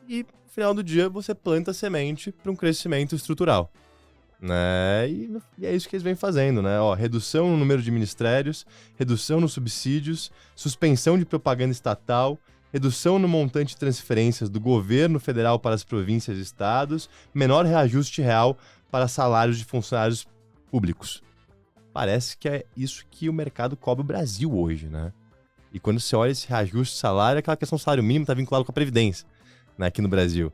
e no final do dia você planta a semente para um crescimento estrutural. Né? E é isso que eles vêm fazendo, né? Redução no número de ministérios, redução nos subsídios, suspensão de propaganda estatal, redução no montante de transferências do governo federal para as províncias e estados, menor reajuste real para salários de funcionários públicos. Parece que é isso que o mercado cobra o Brasil hoje, né? E quando você olha esse reajuste de salário, aquela questão do salário mínimo está vinculado com a Previdência, né, aqui no Brasil.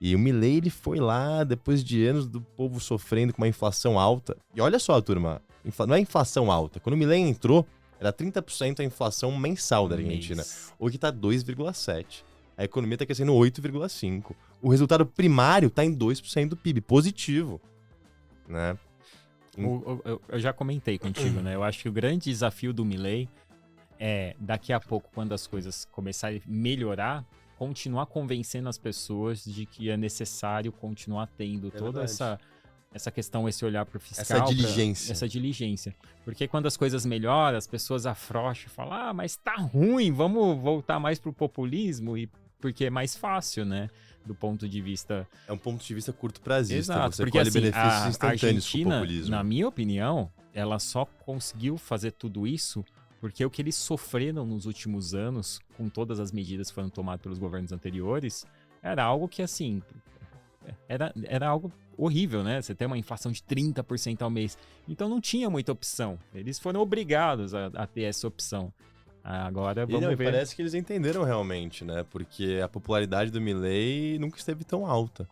E o Milei, ele foi lá, depois de anos do povo sofrendo com uma inflação alta. E olha só, turma, não é inflação alta. Quando o Milei entrou, era 30% a inflação mensal da Argentina. Hoje está 2,7%. A economia está crescendo 8,5%. O resultado primário está em 2% do PIB, positivo. Né? Eu já comentei contigo, né? Eu acho que o grande desafio do Milei é, daqui a pouco, quando as coisas começarem a melhorar, continuar convencendo as pessoas de que é necessário continuar tendo toda essa questão, esse olhar para o fiscal. Essa diligência. Porque quando as coisas melhoram, as pessoas afrouxam e falam, mas tá ruim, vamos voltar mais pro populismo, porque é mais fácil, né? Do ponto de vista... É um ponto de vista curto prazista. Exato, você porque colhe assim, benefícios instantâneos a Argentina, com o populismo. Na minha opinião, ela só conseguiu fazer tudo isso porque o que eles sofreram nos últimos anos, com todas as medidas que foram tomadas pelos governos anteriores, era algo que, assim, era algo horrível, né? Você tem uma inflação de 30% ao mês. Então não tinha muita opção. Eles foram obrigados a ter essa opção. Agora vamos ver. Parece que eles entenderam realmente, né? Porque a popularidade do Milei nunca esteve tão alta.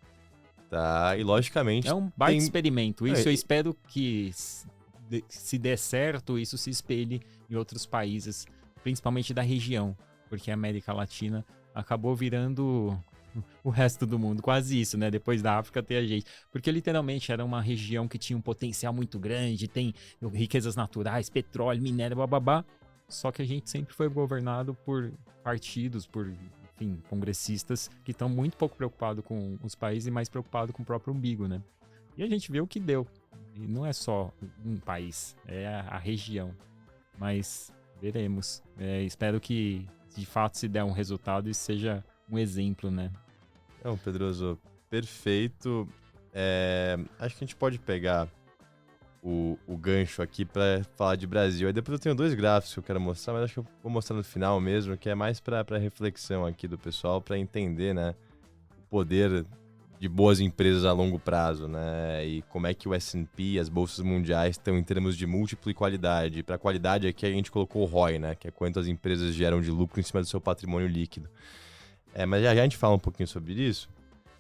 Tá? E logicamente É um baita tem... experimento. Isso É, eu espero que, se der certo, isso se espelhe em outros países, principalmente da região, porque a América Latina acabou virando o resto do mundo, quase isso, né? Depois da África tem a gente. Porque literalmente era uma região que tinha um potencial muito grande, tem riquezas naturais, petróleo, minério, bababá. Só que a gente sempre foi governado por partidos, por, enfim, congressistas que estão muito pouco preocupados com os países e mais preocupados com o próprio umbigo, né? E a gente vê o que deu. E não é só um país, é a região. Mas veremos. Espero que de fato se der um resultado e seja um exemplo, né? Não, Pedroso, perfeito. Acho que a gente pode pegar o gancho aqui para falar de Brasil. Aí depois eu tenho 2 gráficos que eu quero mostrar, mas acho que eu vou mostrar no final mesmo, que é mais para reflexão aqui do pessoal, para entender, né, o poder de boas empresas a longo prazo, né, e como é que o S&P, as bolsas mundiais estão em termos de múltiplo e qualidade. Para qualidade aqui a gente colocou o ROI, né, que é quanto as empresas geram de lucro em cima do seu patrimônio líquido. Mas já a gente fala um pouquinho sobre isso.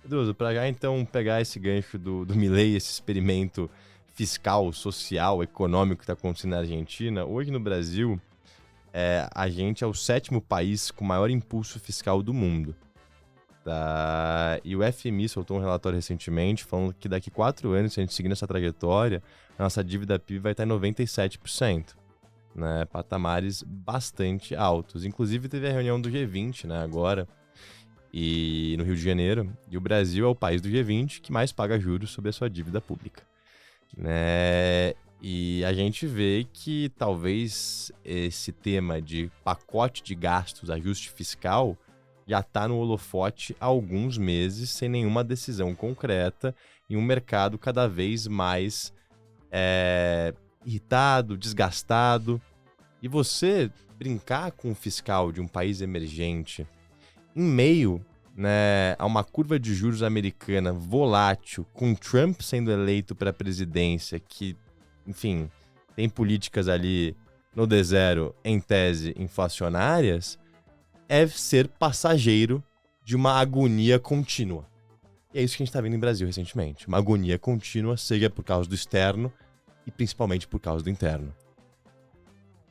Pedroso, para já então pegar esse gancho do Milei, esse experimento fiscal, social, econômico que está acontecendo na Argentina, hoje no Brasil, a gente é o 7º país com maior impulso fiscal do mundo. Tá? E o FMI soltou um relatório recentemente falando que daqui 4 anos, se a gente seguir nessa trajetória, a nossa dívida PIB vai estar em 97%. Né? Patamares bastante altos. Inclusive teve a reunião do G20, né, agora, e no Rio de Janeiro, e o Brasil é o país do G20 que mais paga juros sobre a sua dívida pública. Né? E a gente vê que talvez esse tema de pacote de gastos, ajuste fiscal, já está no holofote há alguns meses, sem nenhuma decisão concreta, em um mercado cada vez mais irritado, desgastado. E você brincar com o fiscal de um país emergente em meio, né, a uma curva de juros americana volátil, com Trump sendo eleito para a presidência, que, enfim, tem políticas ali no D0, em tese, inflacionárias, é ser passageiro de uma agonia contínua. E é isso que a gente está vendo em Brasil recentemente. Uma agonia contínua, seja por causa do externo e principalmente por causa do interno.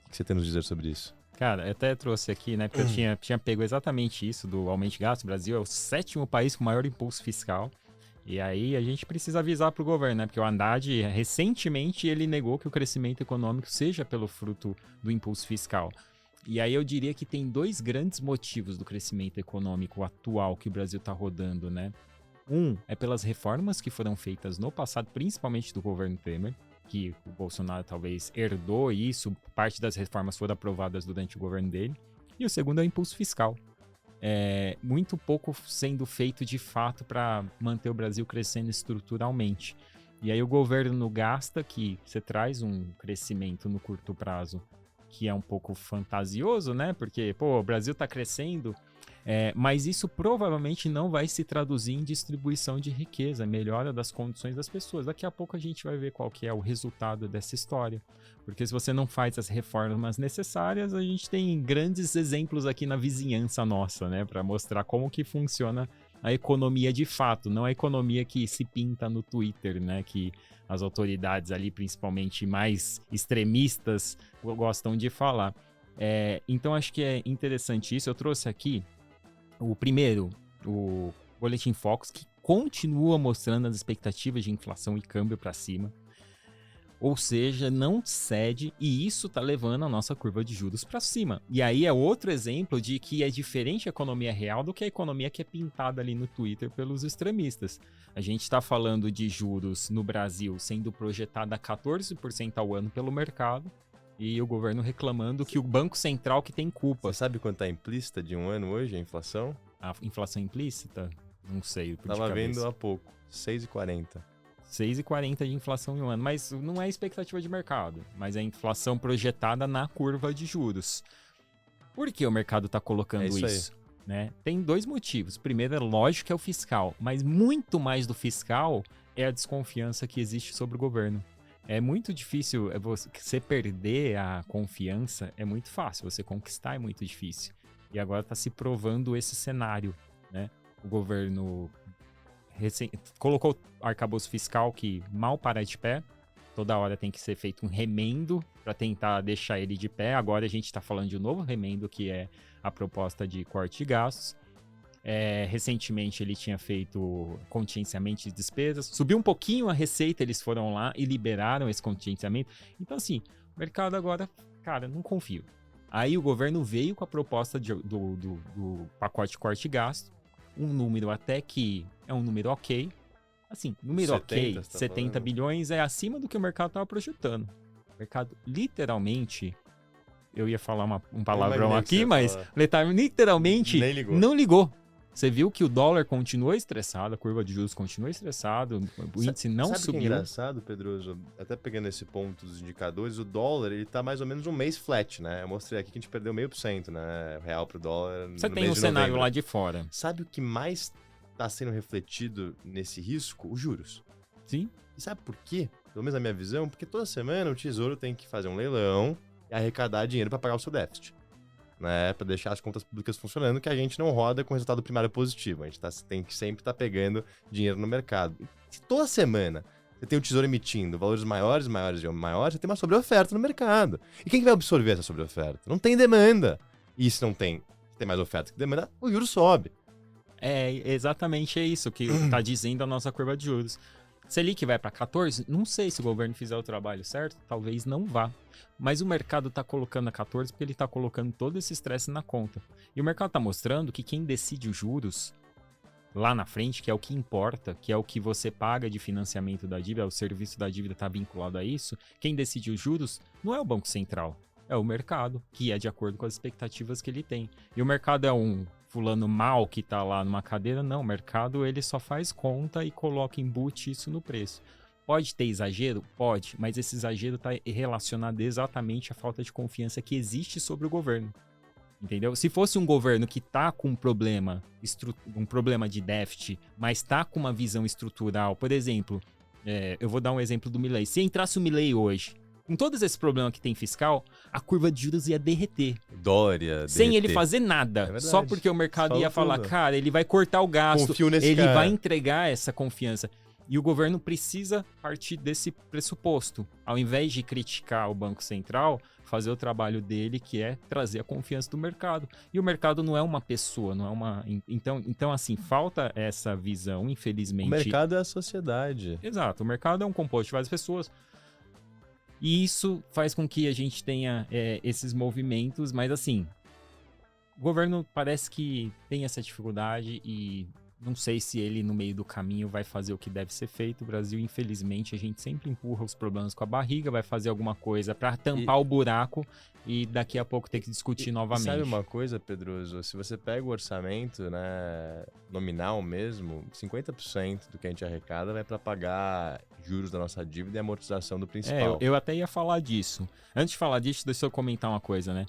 O que você tem a nos dizer sobre isso? Cara, eu até trouxe aqui, né? Porque eu tinha pego exatamente isso do aumento de gasto. O Brasil é o 7º país com maior impulso fiscal. E aí a gente precisa avisar pro governo, né? Porque o Haddad, recentemente, ele negou que o crescimento econômico seja pelo fruto do impulso fiscal. E aí eu diria que tem 2 grandes motivos do crescimento econômico atual que o Brasil está rodando, né? Um é pelas reformas que foram feitas no passado, principalmente do governo Temer, que o Bolsonaro talvez herdou isso, parte das reformas foram aprovadas durante o governo dele. E o segundo é o impulso fiscal. Muito pouco sendo feito de fato para manter o Brasil crescendo estruturalmente. E aí o governo gasta, que você traz um crescimento no curto prazo que é um pouco fantasioso, né? Porque, o Brasil está crescendo, mas isso provavelmente não vai se traduzir em distribuição de riqueza, melhora das condições das pessoas. Daqui a pouco a gente vai ver qual que é o resultado dessa história. Porque se você não faz as reformas necessárias, a gente tem grandes exemplos aqui na vizinhança nossa, né? Para mostrar como que funciona a economia de fato, não a economia que se pinta no Twitter, né? Que as autoridades ali, principalmente mais extremistas, gostam de falar. Então acho que é interessante isso. Eu trouxe aqui o primeiro, o Boletim Focus, que continua mostrando as expectativas de inflação e câmbio para cima. Ou seja, não cede, e isso está levando a nossa curva de juros para cima. E aí é outro exemplo de que é diferente a economia real do que a economia que é pintada ali no Twitter pelos extremistas. A gente está falando de juros no Brasil sendo projetada a 14% ao ano pelo mercado, e o governo reclamando que o Banco Central que tem culpa. Você sabe quanto está implícita de um ano hoje, a inflação? A inflação implícita? Não sei. Tava vendo há pouco, 6,40. 6,40 de inflação em um ano, mas não é expectativa de mercado, mas é a inflação projetada na curva de juros. Por que o mercado está colocando isso? Né? Tem 2 motivos. Primeiro, é lógico que é o fiscal, mas muito mais do fiscal é a desconfiança que existe sobre o governo. É muito difícil, você perder a confiança é muito fácil, você conquistar é muito difícil. E agora está se provando esse cenário, né? O governo colocou o arcabouço fiscal que mal para de pé. Toda hora tem que ser feito um remendo para tentar deixar ele de pé. Agora a gente está falando de um novo remendo, que é a proposta de corte de gastos. Recentemente ele tinha feito contingenciamento de despesas. Subiu um pouquinho a receita, eles foram lá e liberaram esse contingenciamento. Então assim, o mercado agora, cara, não confio. Aí o governo veio com a proposta do pacote de corte de gasto. Um número até que é um número ok. Assim, número 70, ok, 70 bilhões é acima do que o mercado estava projetando. O mercado, literalmente, eu ia falar um palavrão aqui, mas literalmente não ligou. Você viu que o dólar continuou estressado, a curva de juros continuou estressada, o índice não subiu. Sabe que é engraçado, Pedroso? Até pegando esse ponto dos indicadores, o dólar, ele tá mais ou menos um mês flat, né? Eu mostrei aqui que a gente perdeu 0,5%, né? Real pro dólar. Você tem um cenário novembro. Lá de fora. Sabe o que mais está sendo refletido nesse risco? Os juros. Sim. E sabe por quê? Pelo menos na minha visão, porque toda semana o Tesouro tem que fazer um leilão e arrecadar dinheiro para pagar o seu déficit, né? Para deixar as contas públicas funcionando, que a gente não roda com resultado primário positivo. A gente tem que sempre estar pegando dinheiro no mercado. Se toda semana você tem o Tesouro emitindo valores maiores, você tem uma sobreoferta no mercado. E quem que vai absorver essa sobreoferta? Não tem demanda. E se não tem mais oferta que demanda, o juro sobe. Exatamente isso que está dizendo a nossa curva de juros. Selic vai para 14? Não sei se o governo fizer o trabalho certo, talvez não vá. Mas o mercado está colocando a 14 porque ele está colocando todo esse estresse na conta. E o mercado está mostrando que quem decide os juros lá na frente, que é o que importa, que é o que você paga de financiamento da dívida, o serviço da dívida está vinculado a isso, quem decide os juros não é o Banco Central, é o mercado, que é de acordo com as expectativas que ele tem. E o mercado é um fulano mal que tá lá numa cadeira, não, o mercado ele só faz conta e embute isso no preço. Pode ter exagero? Pode, mas esse exagero está relacionado exatamente à falta de confiança que existe sobre o governo. Entendeu? Se fosse um governo que tá com um problema de déficit, mas tá com uma visão estrutural, por exemplo, eu vou dar um exemplo do Milei. Se entrasse o Milei hoje, com todos esses problemas que tem fiscal, a curva de juros ia derreter. Dória, sem ele fazer nada. Só porque o mercado ia falar, cara, ele vai cortar o gasto, ele vai entregar essa confiança. E o governo precisa partir desse pressuposto. Ao invés de criticar o Banco Central, fazer o trabalho dele, que é trazer a confiança do mercado. E o mercado não é uma pessoa, não é uma... Então assim, falta essa visão, infelizmente. O mercado é a sociedade. Exato, o mercado é um composto de várias pessoas. E isso faz com que a gente tenha esses movimentos, mas assim, o governo parece que tem essa dificuldade e não sei se ele no meio do caminho vai fazer o que deve ser feito. O Brasil, infelizmente, a gente sempre empurra os problemas com a barriga, vai fazer alguma coisa para tampar o buraco e daqui a pouco ter que discutir novamente. Sabe uma coisa, Pedroso? Se você pega o orçamento, né, nominal mesmo, 50% do que a gente arrecada vai para pagar juros da nossa dívida e amortização do principal. Eu até ia falar disso. Antes de falar disso, deixa eu comentar uma coisa, né?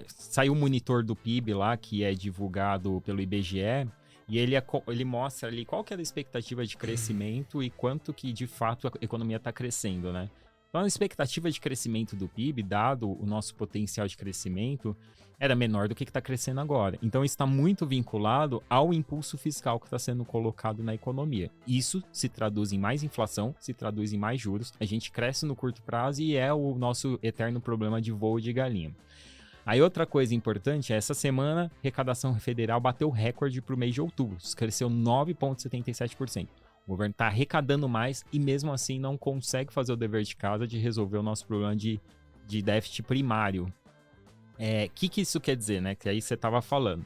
Saiu o monitor do PIB lá, que é divulgado pelo IBGE, e ele mostra ali qual que era a expectativa de crescimento e quanto que, de fato, a economia está crescendo, né? Então, a expectativa de crescimento do PIB, dado o nosso potencial de crescimento, era menor do que está crescendo agora. Então, isso está muito vinculado ao impulso fiscal que está sendo colocado na economia. Isso se traduz em mais inflação, se traduz em mais juros. A gente cresce no curto prazo e é o nosso eterno problema de voo de galinha. Aí outra coisa importante, essa semana, a arrecadação federal bateu recorde para o mês de outubro, cresceu 9,77%. O governo está arrecadando mais e mesmo assim não consegue fazer o dever de casa de resolver o nosso problema de déficit primário. Que isso quer dizer, né? Que aí você estava falando.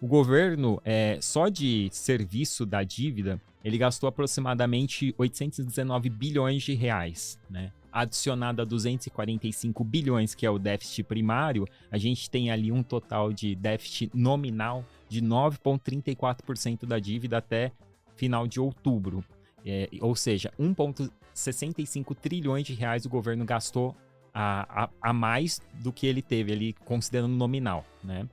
O governo, só de serviço da dívida, ele gastou aproximadamente 819 bilhões de reais, né? Adicionado a 245 bilhões, que é o déficit primário, a gente tem ali um total de déficit nominal de 9,34% da dívida até final de outubro. Ou seja, 1,65 trilhões de reais o governo gastou a mais do que ele teve ali, considerando nominal, né?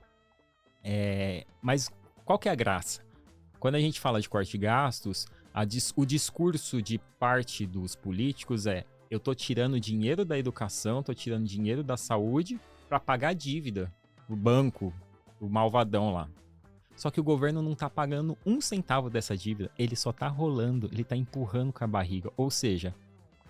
Mas qual que é a graça? Quando a gente fala de corte de gastos, o discurso de parte dos políticos eu tô tirando dinheiro da educação, tô tirando dinheiro da saúde para pagar a dívida, o banco, o malvadão lá. Só que o governo não tá pagando um centavo dessa dívida, ele só tá rolando, ele tá empurrando com a barriga. Ou seja,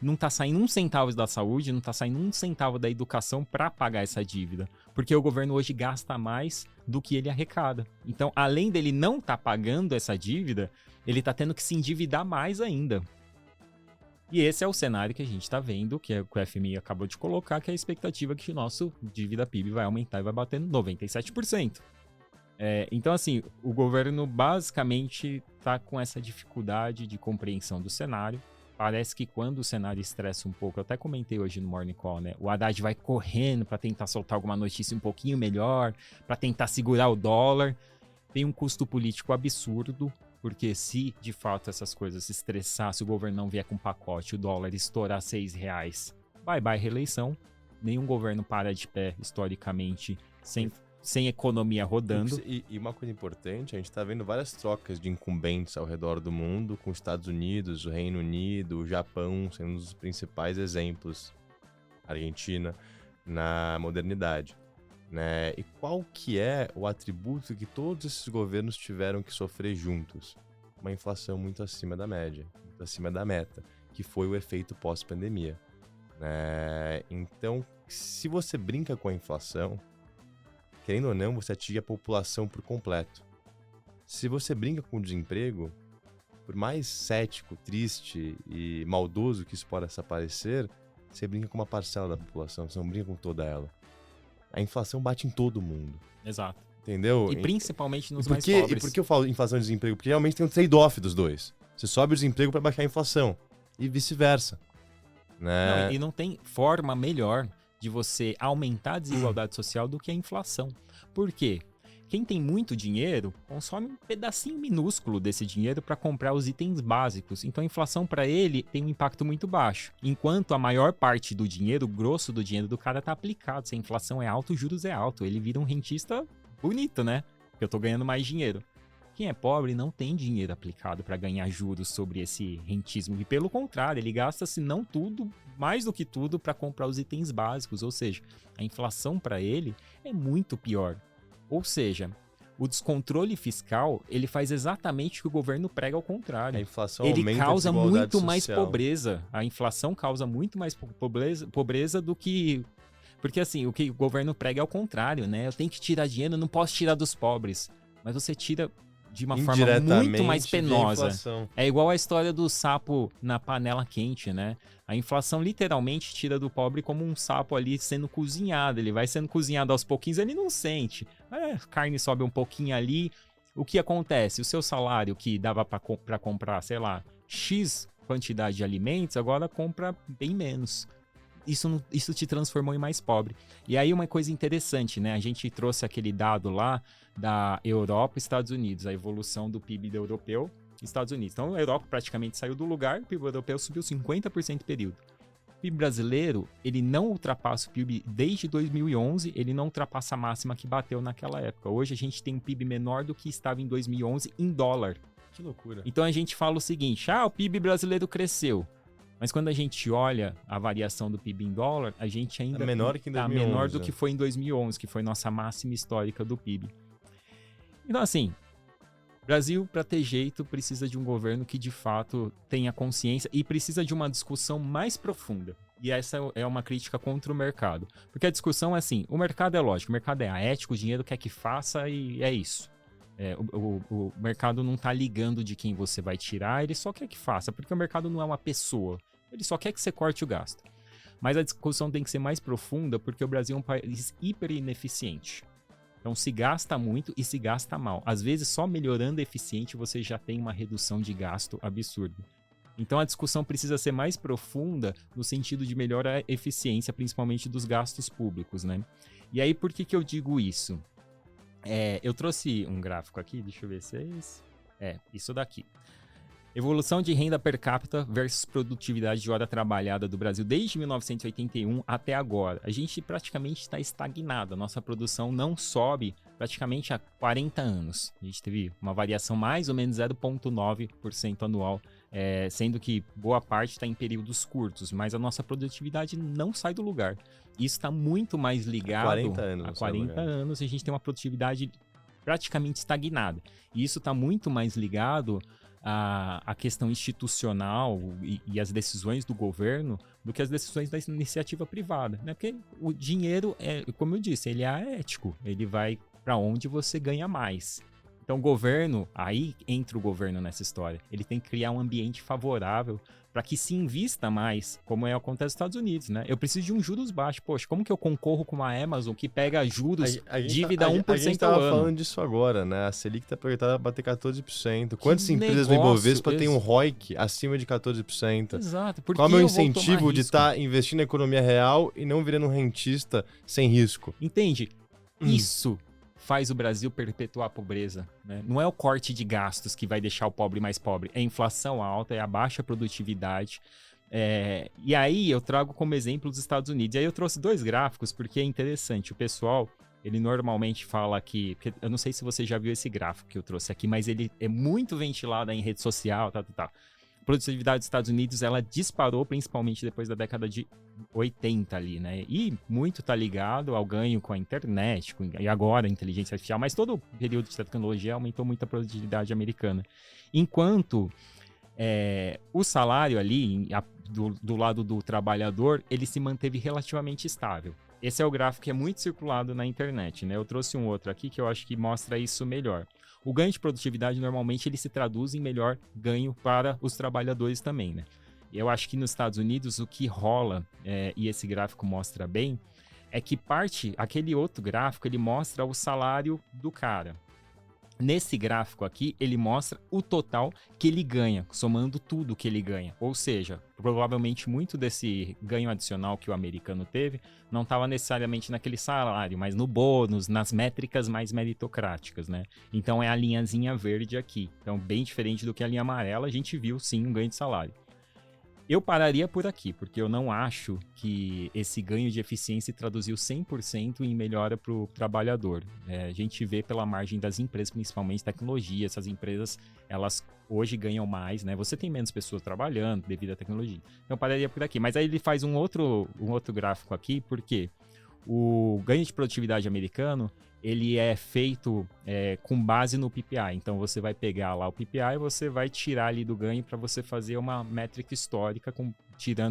não tá saindo um centavo da saúde, não tá saindo um centavo da educação para pagar essa dívida. Porque o governo hoje gasta mais do que ele arrecada. Então, além dele não tá pagando essa dívida, ele tá tendo que se endividar mais ainda. E esse é o cenário que a gente tá vendo, que o FMI acabou de colocar, que é a expectativa que o nosso dívida PIB vai aumentar e vai bater 97%. Então, assim, o governo basicamente tá com essa dificuldade de compreensão do cenário. Parece que quando o cenário estressa um pouco, eu até comentei hoje no Morning Call, né? O Haddad vai correndo para tentar soltar alguma notícia um pouquinho melhor, para tentar segurar o dólar. Tem um custo político absurdo, porque se de fato essas coisas se estressar, se o governo não vier com pacote, o dólar estourar R$6, bye reeleição. Nenhum governo para de pé, historicamente, sem economia rodando. E uma coisa importante, a gente está vendo várias trocas de incumbentes ao redor do mundo, com os Estados Unidos, o Reino Unido, o Japão sendo um dos principais exemplos, Argentina, na modernidade. Né? E qual que é o atributo que todos esses governos tiveram que sofrer juntos? Uma inflação muito acima da média, muito acima da meta, que foi o efeito pós-pandemia. Né? Então, se você brinca com a inflação, querendo ou não, você atinge a população por completo. Se você brinca com o desemprego, por mais cético, triste e maldoso que isso possa parecer, você brinca com uma parcela da população, você não brinca com toda ela. A inflação bate em todo mundo. Exato. Entendeu? E principalmente nos mais pobres. E por que eu falo inflação e desemprego? Porque realmente tem um trade-off dos dois. Você sobe o desemprego para baixar a inflação. E vice-versa. Né? Não, e não tem forma melhor de você aumentar a desigualdade social do que a inflação. Por quê? Quem tem muito dinheiro consome um pedacinho minúsculo desse dinheiro para comprar os itens básicos. Então a inflação para ele tem um impacto muito baixo. Enquanto a maior parte do dinheiro, o grosso do dinheiro do cara está aplicado. Se a inflação é alta, os juros é alto. Ele vira um rentista bonito, né? Porque eu tô ganhando mais dinheiro. Quem é pobre não tem dinheiro aplicado para ganhar juros sobre esse rentismo. E pelo contrário, ele gasta, se não tudo, mais do que tudo, para comprar os itens básicos. Ou seja, a inflação para ele é muito pior. Ou seja, o descontrole fiscal, ele faz exatamente o que o governo prega ao contrário. A inflação ele aumenta causa a desigualdade muito mais social. pobreza. A inflação causa muito mais pobreza do que... Porque assim, o que o governo prega é o contrário, né? Eu tenho que tirar dinheiro, eu não posso tirar dos pobres. Mas você tira de uma forma muito mais penosa. É igual a história do sapo na panela quente, né? A inflação literalmente tira do pobre como um sapo ali sendo cozinhado. Ele vai sendo cozinhado aos pouquinhos, ele não sente. A carne sobe um pouquinho ali. O que acontece? O seu salário que dava para comprar, sei lá, X quantidade de alimentos, agora compra bem menos. Isso te transformou em mais pobre. E aí uma coisa interessante, né? A gente trouxe aquele dado lá da Europa e Estados Unidos, a evolução do PIB europeu e Estados Unidos. Então a Europa praticamente saiu do lugar, o PIB europeu subiu 50% no período. O PIB brasileiro, ele não ultrapassa o PIB desde 2011, ele não ultrapassa a máxima que bateu naquela época. Hoje a gente tem um PIB menor do que estava em 2011 em dólar. Que loucura. Então a gente fala o seguinte, o PIB brasileiro cresceu. Mas quando a gente olha a variação do PIB em dólar, a gente ainda é menor que em 2011. Tá menor do que foi em 2011, que foi nossa máxima histórica do PIB. Então, assim, Brasil, para ter jeito, precisa de um governo que de fato tenha consciência e precisa de uma discussão mais profunda. E essa é uma crítica contra o mercado. Porque a discussão é assim, o mercado é lógico, o mercado é ético, o dinheiro quer que faça e é isso. O mercado não tá ligando de quem você vai tirar, ele só quer que faça, porque o mercado não é uma pessoa. Ele só quer que você corte o gasto. Mas a discussão tem que ser mais profunda porque o Brasil é um país hiper ineficiente. Então se gasta muito e se gasta mal. Às vezes só melhorando a eficiência você já tem uma redução de gasto absurda. Então a discussão precisa ser mais profunda no sentido de melhorar a eficiência, principalmente dos gastos públicos, né? E aí por que eu digo isso? Eu trouxe um gráfico aqui, deixa eu ver se é esse. Isso daqui. Evolução de renda per capita versus produtividade de hora trabalhada do Brasil desde 1981 até agora. A gente praticamente está estagnado, a nossa produção não sobe praticamente há 40 anos. A gente teve uma variação mais ou menos 0,9% anual, sendo que boa parte está em períodos curtos, mas a nossa produtividade não sai do lugar. Isso está muito mais ligado... Há 40 anos. Há 40 anos a gente tem uma produtividade praticamente estagnada. E isso está muito mais ligado à questão institucional e às decisões do governo do que as decisões da iniciativa privada, né? Porque o dinheiro, como eu disse, ele é aético, ele vai para onde você ganha mais. Então o governo, aí entra o governo nessa história, ele tem que criar um ambiente favorável para que se invista mais, como acontece nos Estados Unidos, né? Eu preciso de um juros baixo. Poxa, como que eu concorro com uma Amazon que pega juros, dívida 1% a gente tava ao ano? falando disso agora, né? A Selic tá projetada a bater 14%. Quantas empresas no negócio Ibovespa têm um ROIC acima de 14%? Exato. Por Qual é o que meu eu vou tomar incentivo de risco? estar investindo na economia real e não virando um rentista sem risco? Entende? Isso faz o Brasil perpetuar a pobreza, né? Não é o corte de gastos que vai deixar o pobre mais pobre, é a inflação alta, é a baixa produtividade. E aí eu trago como exemplo os Estados Unidos. E aí eu trouxe 2 gráficos porque é interessante. O pessoal, ele normalmente fala que... Eu não sei se você já viu esse gráfico que eu trouxe aqui, mas ele é muito ventilado em rede social, tal. A produtividade dos Estados Unidos, ela disparou principalmente depois da década de 80 ali, né? E muito tá ligado ao ganho com a internet, e agora a inteligência artificial, mas todo o período de tecnologia aumentou muito a produtividade americana. Enquanto o salário ali, do lado do trabalhador, ele se manteve relativamente estável. Esse é o gráfico que é muito circulado na internet, né? Eu trouxe um outro aqui que eu acho que mostra isso melhor. O ganho de produtividade, normalmente, ele se traduz em melhor ganho para os trabalhadores também, né? Eu acho que nos Estados Unidos, o que rola, e esse gráfico mostra bem, é que aquele outro gráfico, ele mostra o salário do cara. Nesse gráfico aqui, ele mostra o total que ele ganha, somando tudo que ele ganha. Ou seja, provavelmente muito desse ganho adicional que o americano teve não estava necessariamente naquele salário, mas no bônus, nas métricas mais meritocráticas, né? Então é a linhazinha verde aqui. Então, bem diferente do que a linha amarela, a gente viu sim um ganho de salário. Eu pararia por aqui, porque eu não acho que esse ganho de eficiência se traduziu 100% em melhora para o trabalhador. A gente vê pela margem das empresas, principalmente tecnologia, essas empresas, elas hoje ganham mais, né? Você tem menos pessoas trabalhando devido à tecnologia. Então eu pararia por aqui. Mas aí ele faz um outro gráfico aqui, porque o ganho de produtividade americano, ele é feito com base no PPI. Então, você vai pegar lá o PPI e você vai tirar ali do ganho para você fazer uma métrica histórica,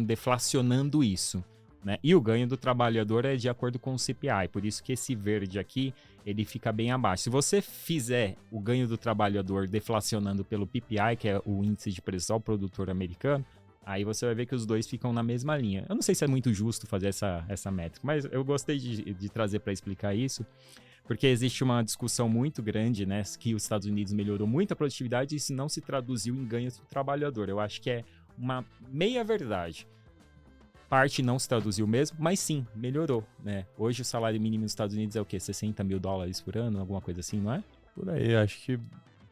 deflacionando isso, né? E o ganho do trabalhador é de acordo com o CPI. Por isso que esse verde aqui, ele fica bem abaixo. Se você fizer o ganho do trabalhador deflacionando pelo PPI, que é o índice de preço ao produtor americano, aí você vai ver que os dois ficam na mesma linha. Eu não sei se é muito justo fazer essa métrica, mas eu gostei de trazer para explicar isso, porque existe uma discussão muito grande, né, que os Estados Unidos melhorou muito a produtividade e isso não se traduziu em ganhos do trabalhador. Eu acho que é uma meia verdade. Parte não se traduziu mesmo, mas sim, melhorou, né? Hoje o salário mínimo nos Estados Unidos é o quê? $60 mil por ano, alguma coisa assim, não é? Por aí, acho que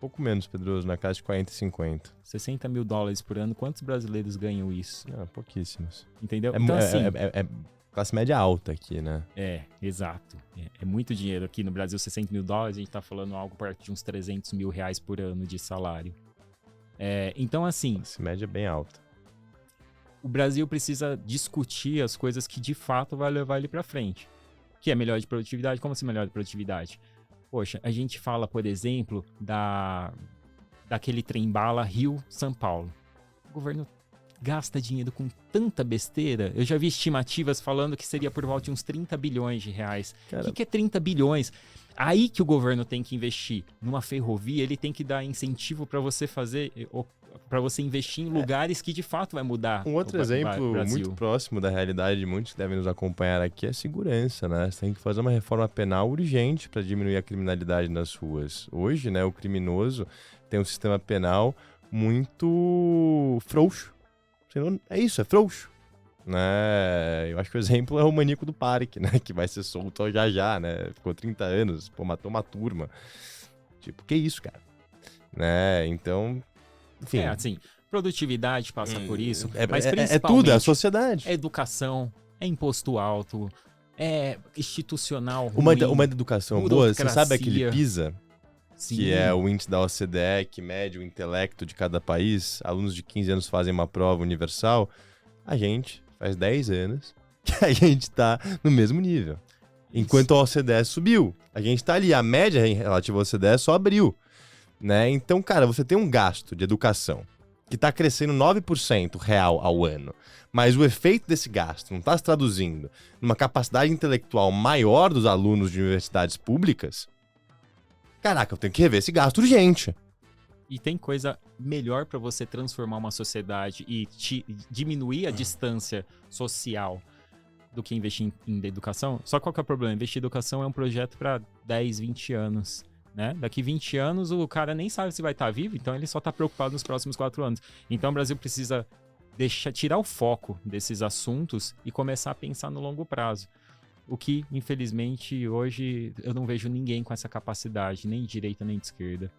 pouco menos, Pedroso, na casa de 40 e 50. $60 mil por ano, quantos brasileiros ganham isso? Pouquíssimos. Entendeu? Então, assim... classe média alta aqui, né? Exato. É muito dinheiro. Aqui no Brasil, $60 mil, a gente tá falando algo perto de uns $300 mil por ano de salário. Então, assim... Classe média bem alta. O Brasil precisa discutir as coisas que de fato vai levar ele pra frente. Que é melhor de produtividade. Como assim melhor de produtividade? Poxa, a gente fala, por exemplo, daquele trem-bala Rio-São Paulo. O governo gasta dinheiro com tanta besteira. Eu já vi estimativas falando que seria por volta de uns 30 bilhões de reais. O que é 30 bilhões? Aí que o governo tem que investir. Numa ferrovia, ele tem que dar incentivo para você fazer, para você investir em lugares que de fato vai mudar. Um outro exemplo muito próximo da realidade de muitos que devem nos acompanhar aqui é a segurança, né? Você tem que fazer uma reforma penal urgente para diminuir a criminalidade nas ruas. Hoje, né, o criminoso tem um sistema penal muito frouxo. É isso, é frouxo. Né? Eu acho que o exemplo é o maníaco do parque, né? Que vai ser solto já, né? Ficou 30 anos, matou uma turma. Tipo, que isso, cara? Né? Então, enfim. Assim, produtividade passa por isso, mas principalmente... É tudo, é a sociedade. É educação, é imposto alto, é institucional ruim, uma educação boa, você sabe aquele PISA? Sim. Que é o índice da OCDE, que mede o intelecto de cada país. Alunos de 15 anos fazem uma prova universal. A gente faz 10 anos que a gente tá no mesmo nível. enquanto a OCDE subiu. A gente tá ali, a média relativa ao OCDE só abriu, né? Então, cara, você tem um gasto de educação que tá crescendo 9% real ao ano, mas o efeito desse gasto não tá se traduzindo numa capacidade intelectual maior dos alunos de universidades públicas. Caraca, eu tenho que rever esse gasto urgente. E tem coisa melhor para você transformar uma sociedade e diminuir a distância social do que investir em educação? Só qual que é o problema? Investir em educação é um projeto para 10, 20 anos. Né? Daqui 20 anos o cara nem sabe se vai estar vivo, então ele só está preocupado nos próximos 4 anos. Então o Brasil precisa tirar o foco desses assuntos e começar a pensar no longo prazo. O que, infelizmente, hoje eu não vejo ninguém com essa capacidade, nem de direita nem de esquerda.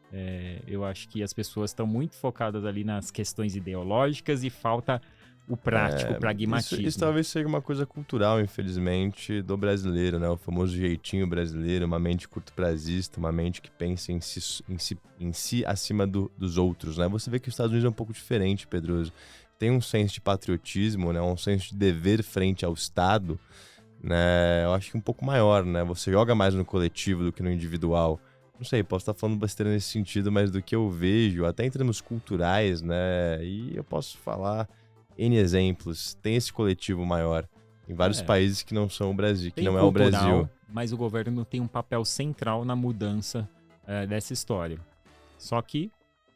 Eu acho que as pessoas estão muito focadas ali nas questões ideológicas e falta o prático, o pragmatismo. Isso talvez seja uma coisa cultural, infelizmente, do brasileiro, né? O famoso jeitinho brasileiro, uma mente curto-prazista, uma mente que pensa em si acima dos outros, né? Você vê que os Estados Unidos é um pouco diferente, Pedroso. Tem um senso de patriotismo, né? Um senso de dever frente ao Estado, né? Eu acho que um pouco maior, né? Você joga mais no coletivo do que no individual. Não sei, posso estar falando besteira nesse sentido, mas do que eu vejo, até em termos culturais, né? E eu posso falar N exemplos. Tem esse coletivo maior em vários países que não são o Brasil, que não é o Brasil. Mas o governo tem um papel central na mudança dessa história. Só que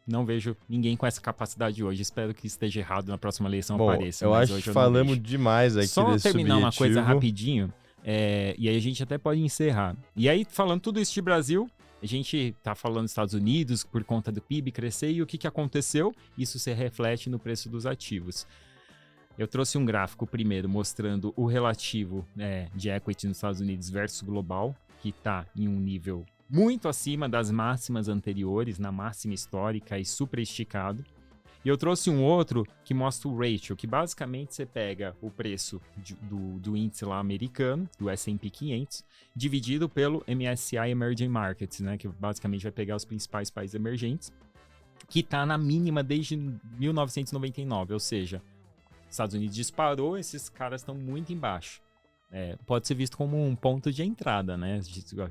não vejo ninguém com essa capacidade hoje. Espero que esteja errado na próxima eleição apareça. Eu acho que falamos demais aqui só desse terminar subjetivo. Uma coisa rapidinho, e aí a gente até pode encerrar. E aí, falando tudo isso de Brasil, a gente tá falando dos Estados Unidos por conta do PIB crescer, e o que aconteceu? Isso se reflete no preço dos ativos. Eu trouxe um gráfico primeiro mostrando o relativo de equity nos Estados Unidos versus global, que está em um nível muito acima das máximas anteriores, na máxima histórica e super esticado. E eu trouxe um outro que mostra o ratio, que basicamente você pega o preço do índice lá americano, do S&P 500, dividido pelo MSCI Emerging Markets, né, que basicamente vai pegar os principais países emergentes, que está na mínima desde 1999, ou seja, Estados Unidos disparou, esses caras estão muito embaixo. Pode ser visto como um ponto de entrada, né?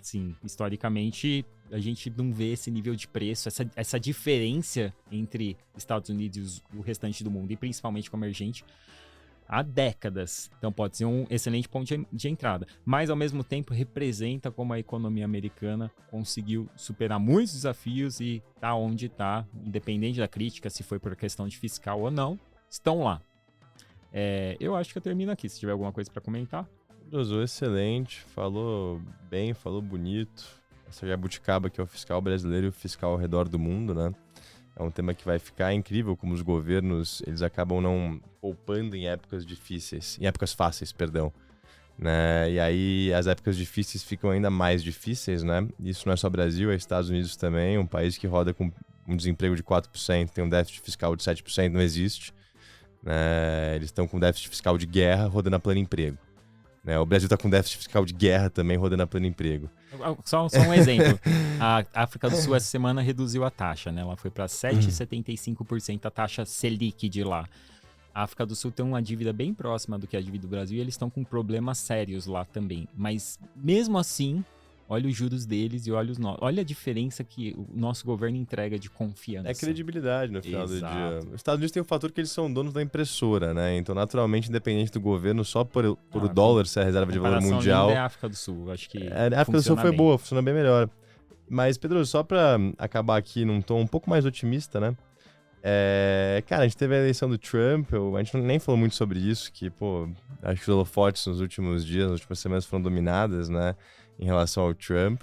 Assim, historicamente, a gente não vê esse nível de preço, essa diferença entre Estados Unidos e o restante do mundo, e principalmente com o emergente, há décadas. Então pode ser um excelente ponto de entrada. Mas, ao mesmo tempo, representa como a economia americana conseguiu superar muitos desafios e tá onde tá, independente da crítica, se foi por questão de fiscal ou não, estão lá. Eu acho que eu termino aqui. Se tiver alguma coisa para comentar. Pedroso, excelente. Falou bem, falou bonito. Essa jabuticaba que é o fiscal brasileiro e o fiscal ao redor do mundo, né? É um tema que vai ficar incrível como os governos, eles acabam não poupando em épocas difíceis, em épocas fáceis, perdão. Né? E aí as épocas difíceis ficam ainda mais difíceis, né? Isso não é só Brasil, é Estados Unidos também, um país que roda com um desemprego de 4%, tem um déficit fiscal de 7%, não existe. Eles estão com déficit fiscal de guerra rodando a pleno emprego. O Brasil está com déficit fiscal de guerra também rodando a pleno emprego. Só um exemplo. A África do Sul essa semana reduziu a taxa, né? Ela foi para 7,75% a taxa Selic de lá. A África do Sul tem uma dívida bem próxima do que a dívida do Brasil e eles estão com problemas sérios lá também. Mas mesmo assim, olha os juros deles e olha a diferença que o nosso governo entrega de confiança. É credibilidade no final do dia. Os Estados Unidos tem o fator que eles são donos da impressora, né? Então, naturalmente, independente do governo, só por o dólar ser a reserva de valor mundial... É a África do Sul, acho que a África do Sul foi boa, funciona bem melhor. Mas, Pedro, só pra acabar aqui num tom um pouco mais otimista, né? Cara, a gente teve a eleição do Trump, a gente nem falou muito sobre isso, que, acho que os holofotes nos últimos dias, nas últimas semanas foram dominadas, né? Em relação ao Trump.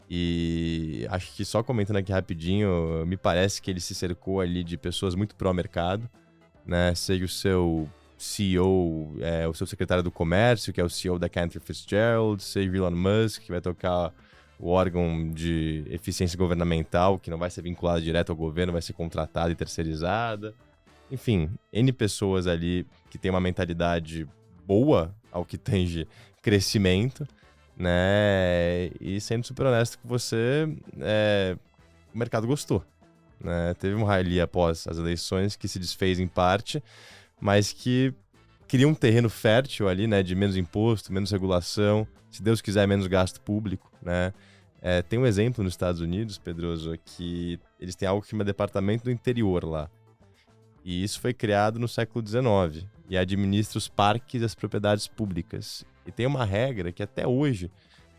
E acho que só comentando aqui rapidinho, me parece que ele se cercou ali de pessoas muito pró-mercado, né? Seja o seu CEO, o seu secretário do comércio, que é o CEO da Cantor Fitzgerald, seja o Elon Musk, que vai tocar o órgão de eficiência governamental, que não vai ser vinculado direto ao governo, vai ser contratada e terceirizada. Enfim, N pessoas ali que tem uma mentalidade boa ao que tange crescimento, né? E sendo super honesto com você, o mercado gostou, né? Teve um rally após as eleições que se desfez em parte, mas que, cria um terreno fértil ali, né, de menos imposto, menos regulação, se Deus quiser, menos gasto público, né? Tem um exemplo nos Estados Unidos, Pedroso, que eles têm algo que chama Departamento do Interior lá. E isso foi criado no século XIX e administra os parques e as propriedades públicas. E tem uma regra que até hoje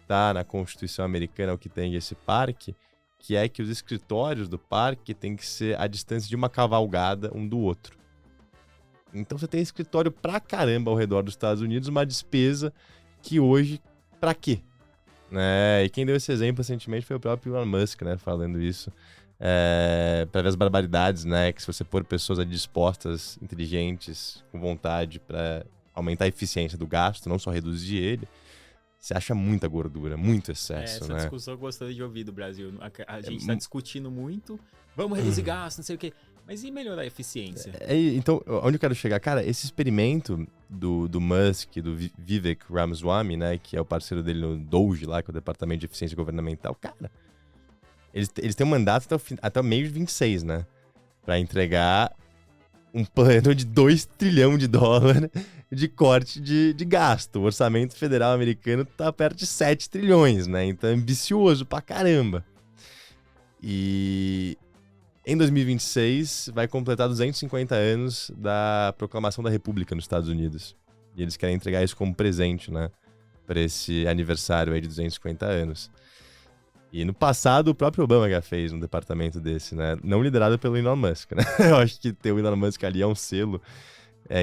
está na Constituição americana, o que tem esse parque, que é que os escritórios do parque têm que ser a distância de uma cavalgada um do outro. Então você tem escritório pra caramba ao redor dos Estados Unidos, uma despesa que hoje, pra quê? E quem deu esse exemplo recentemente foi o próprio Elon Musk, né, falando isso. Para ver as barbaridades, né, que se você pôr pessoas ali dispostas, inteligentes, com vontade para aumentar a eficiência do gasto, não só reduzir ele, você acha muita gordura, muito excesso, essa né? discussão eu gostaria de ouvir do Brasil. A gente está discutindo muito, vamos reduzir gasto, não sei o quê. Mas e melhorar a eficiência? Então, onde eu quero chegar? Cara, esse experimento do Musk, do Vivek Ramaswamy, né, que é o parceiro dele no DOGE, lá, que é o Departamento de Eficiência Governamental, cara, eles têm um mandato até o meio de 26, né? Pra entregar um plano de 2 trilhões de dólares de corte de gasto. O orçamento federal americano tá perto de 7 trilhões, né? Então é ambicioso pra caramba. E em 2026 vai completar 250 anos da proclamação da República nos Estados Unidos. E eles querem entregar isso como presente, né? Pra esse aniversário aí de 250 anos. E no passado, o próprio Obama já fez um departamento desse, né? Não liderado pelo Elon Musk, né? Eu acho que ter o Elon Musk ali é um selo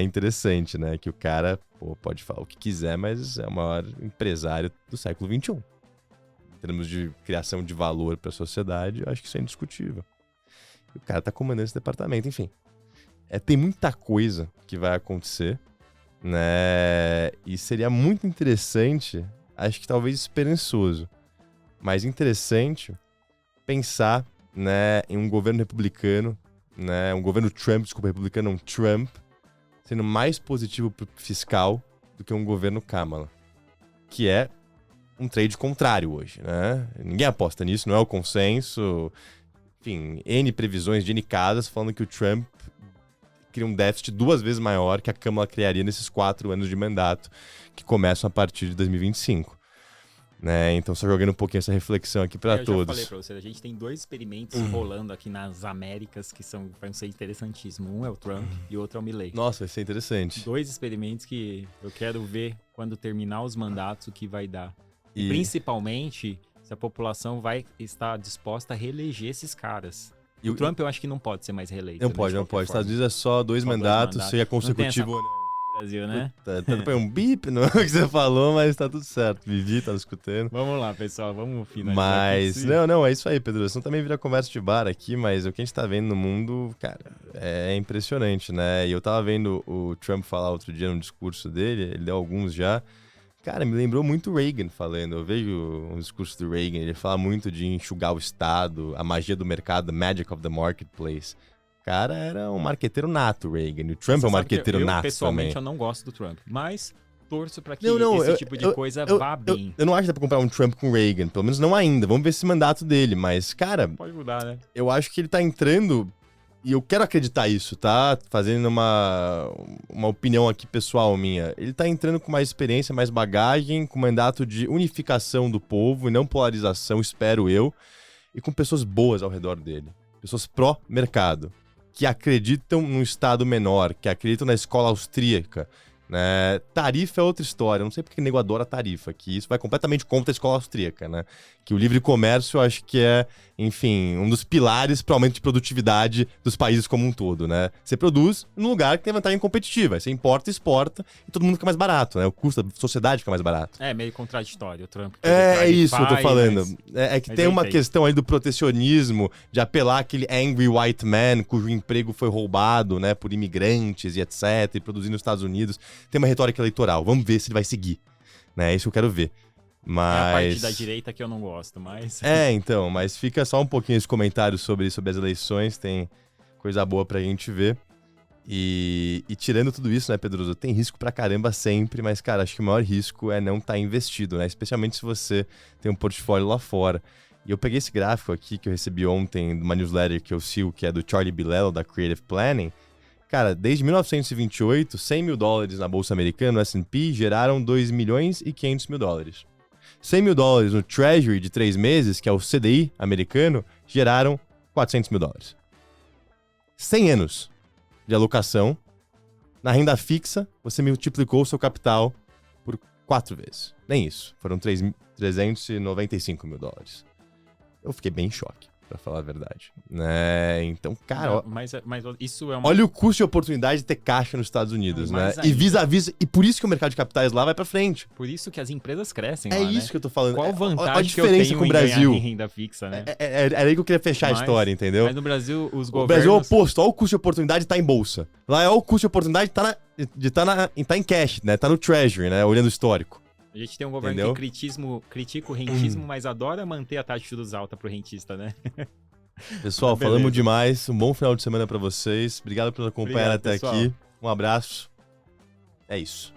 interessante, né? Que o cara, pode falar o que quiser, mas é o maior empresário do século XXI. Em termos de criação de valor para a sociedade, eu acho que isso é indiscutível. E o cara tá comandando esse departamento, enfim. Tem muita coisa que vai acontecer, né? E seria muito interessante, acho que talvez esperançoso, mas interessante pensar, né, em um governo republicano, né, um governo Trump, desculpa, republicano não, Trump, sendo mais positivo pro fiscal do que um governo Kamala, que é um trade contrário hoje, né? Ninguém aposta nisso, não é o consenso. Enfim, N previsões de N casas falando que o Trump cria um déficit 2 vezes maior que a Kamala criaria nesses 4 anos de mandato que começam a partir de 2025. Né? Então, só jogando um pouquinho essa reflexão aqui para todos. Eu já falei pra você, a gente tem 2 experimentos rolando aqui nas Américas que vão ser interessantíssimos. Um é o Trump e o outro é o Milley. Nossa, vai ser interessante. 2 experimentos que eu quero ver quando terminar os mandatos o que vai dar. E principalmente se a população vai estar disposta a reeleger esses caras. E o Trump eu acho que não pode ser mais reeleito. Não pode. Estados Unidos é só 2 mandatos, seja consecutivo ou não. Brasil, né? Foi um bip no que você falou, mas tá tudo certo. Vivi, tá escutando. Vamos lá, pessoal, vamos finalizar. Mas, não, é isso aí, Pedro. Senão também vira conversa de bar aqui, mas o que a gente tá vendo no mundo, cara, é impressionante, né? E eu tava vendo o Trump falar outro dia no discurso dele, ele deu alguns já. Cara, me lembrou muito Reagan falando. Eu vejo um discurso do Reagan, ele fala muito de enxugar o Estado, a magia do mercado, the magic of the marketplace. Cara, era um marqueteiro nato, Reagan. E o Trump é um marqueteiro nato pessoalmente, também. Eu não gosto do Trump, mas torço pra que esse tipo de coisa vá bem. Eu não acho que dá pra comprar um Trump com Reagan, pelo menos não ainda. Vamos ver esse mandato dele, mas, cara... Pode mudar, né? Eu acho que ele tá entrando, e eu quero acreditar isso, tá? Fazendo uma opinião aqui pessoal minha. Ele tá entrando com mais experiência, mais bagagem, com mandato de unificação do povo e não polarização, espero eu, e com pessoas boas ao redor dele. Pessoas pró-mercado, que acreditam num Estado menor, que acreditam na escola austríaca, né? Tarifa é outra história, eu não sei porque o nego adora tarifa, que isso vai completamente contra a escola austríaca, né? Que o livre comércio eu acho que é, enfim, um dos pilares para o aumento de produtividade dos países como um todo, né? Você produz num lugar que tem vantagem competitiva, você importa, exporta e todo mundo fica mais barato, né? O custo da sociedade fica mais barato. É meio contraditório o Trump. É isso que eu tô falando. Que tem uma questão aí do protecionismo, de apelar aquele angry white man cujo emprego foi roubado, né, por imigrantes e etc, e produzir nos Estados Unidos. Tem uma retórica eleitoral, vamos ver se ele vai seguir, né? É isso que eu quero ver. Mas... É a parte da direita que eu não gosto, mas... então, mas fica só um pouquinho esse comentário sobre as eleições, tem coisa boa pra gente ver. E tirando tudo isso, né, Pedroso, tem risco pra caramba sempre, mas, cara, acho que o maior risco é não estar investido, né? Especialmente se você tem um portfólio lá fora. E eu peguei esse gráfico aqui que eu recebi ontem de uma newsletter que eu sigo, que é do Charlie Bilello, da Creative Planning. Cara, desde 1928, 100 mil dólares na Bolsa Americana, no S&P, geraram 2 milhões e 500 mil dólares. 100 mil dólares no Treasury de 3 meses, que é o CDI americano, geraram 400 mil dólares. 100 anos de alocação. Na renda fixa, você multiplicou o seu capital por 4 vezes. Nem isso. Foram 395 mil dólares. Eu fiquei bem em choque, pra falar a verdade. Né? Então, cara... Mas isso é uma... Olha o custo de oportunidade de ter caixa nos Estados Unidos, né? Mas E vis-a-vis... E por isso que o mercado de capitais lá vai pra frente. Por isso que as empresas crescem É lá, isso né? que eu tô falando. Qual a vantagem diferença que eu tenho com o em Brasil? ganhar em renda fixa, né? Era aí que eu queria fechar a história, entendeu? Mas no Brasil, os O governos... Brasil é o oposto. Olha o custo de oportunidade tá em bolsa. Lá é o custo de oportunidade tá em cash, né? Tá no treasury, né? Olhando o histórico. A gente tem um governo Entendeu? que critica o rentismo, mas adora manter a taxa de juros alta pro rentista, né? Pessoal, Beleza. falamos demais. Um bom final de semana pra vocês. Obrigado por acompanhar Obrigado, até pessoal. aqui. Um abraço. É isso.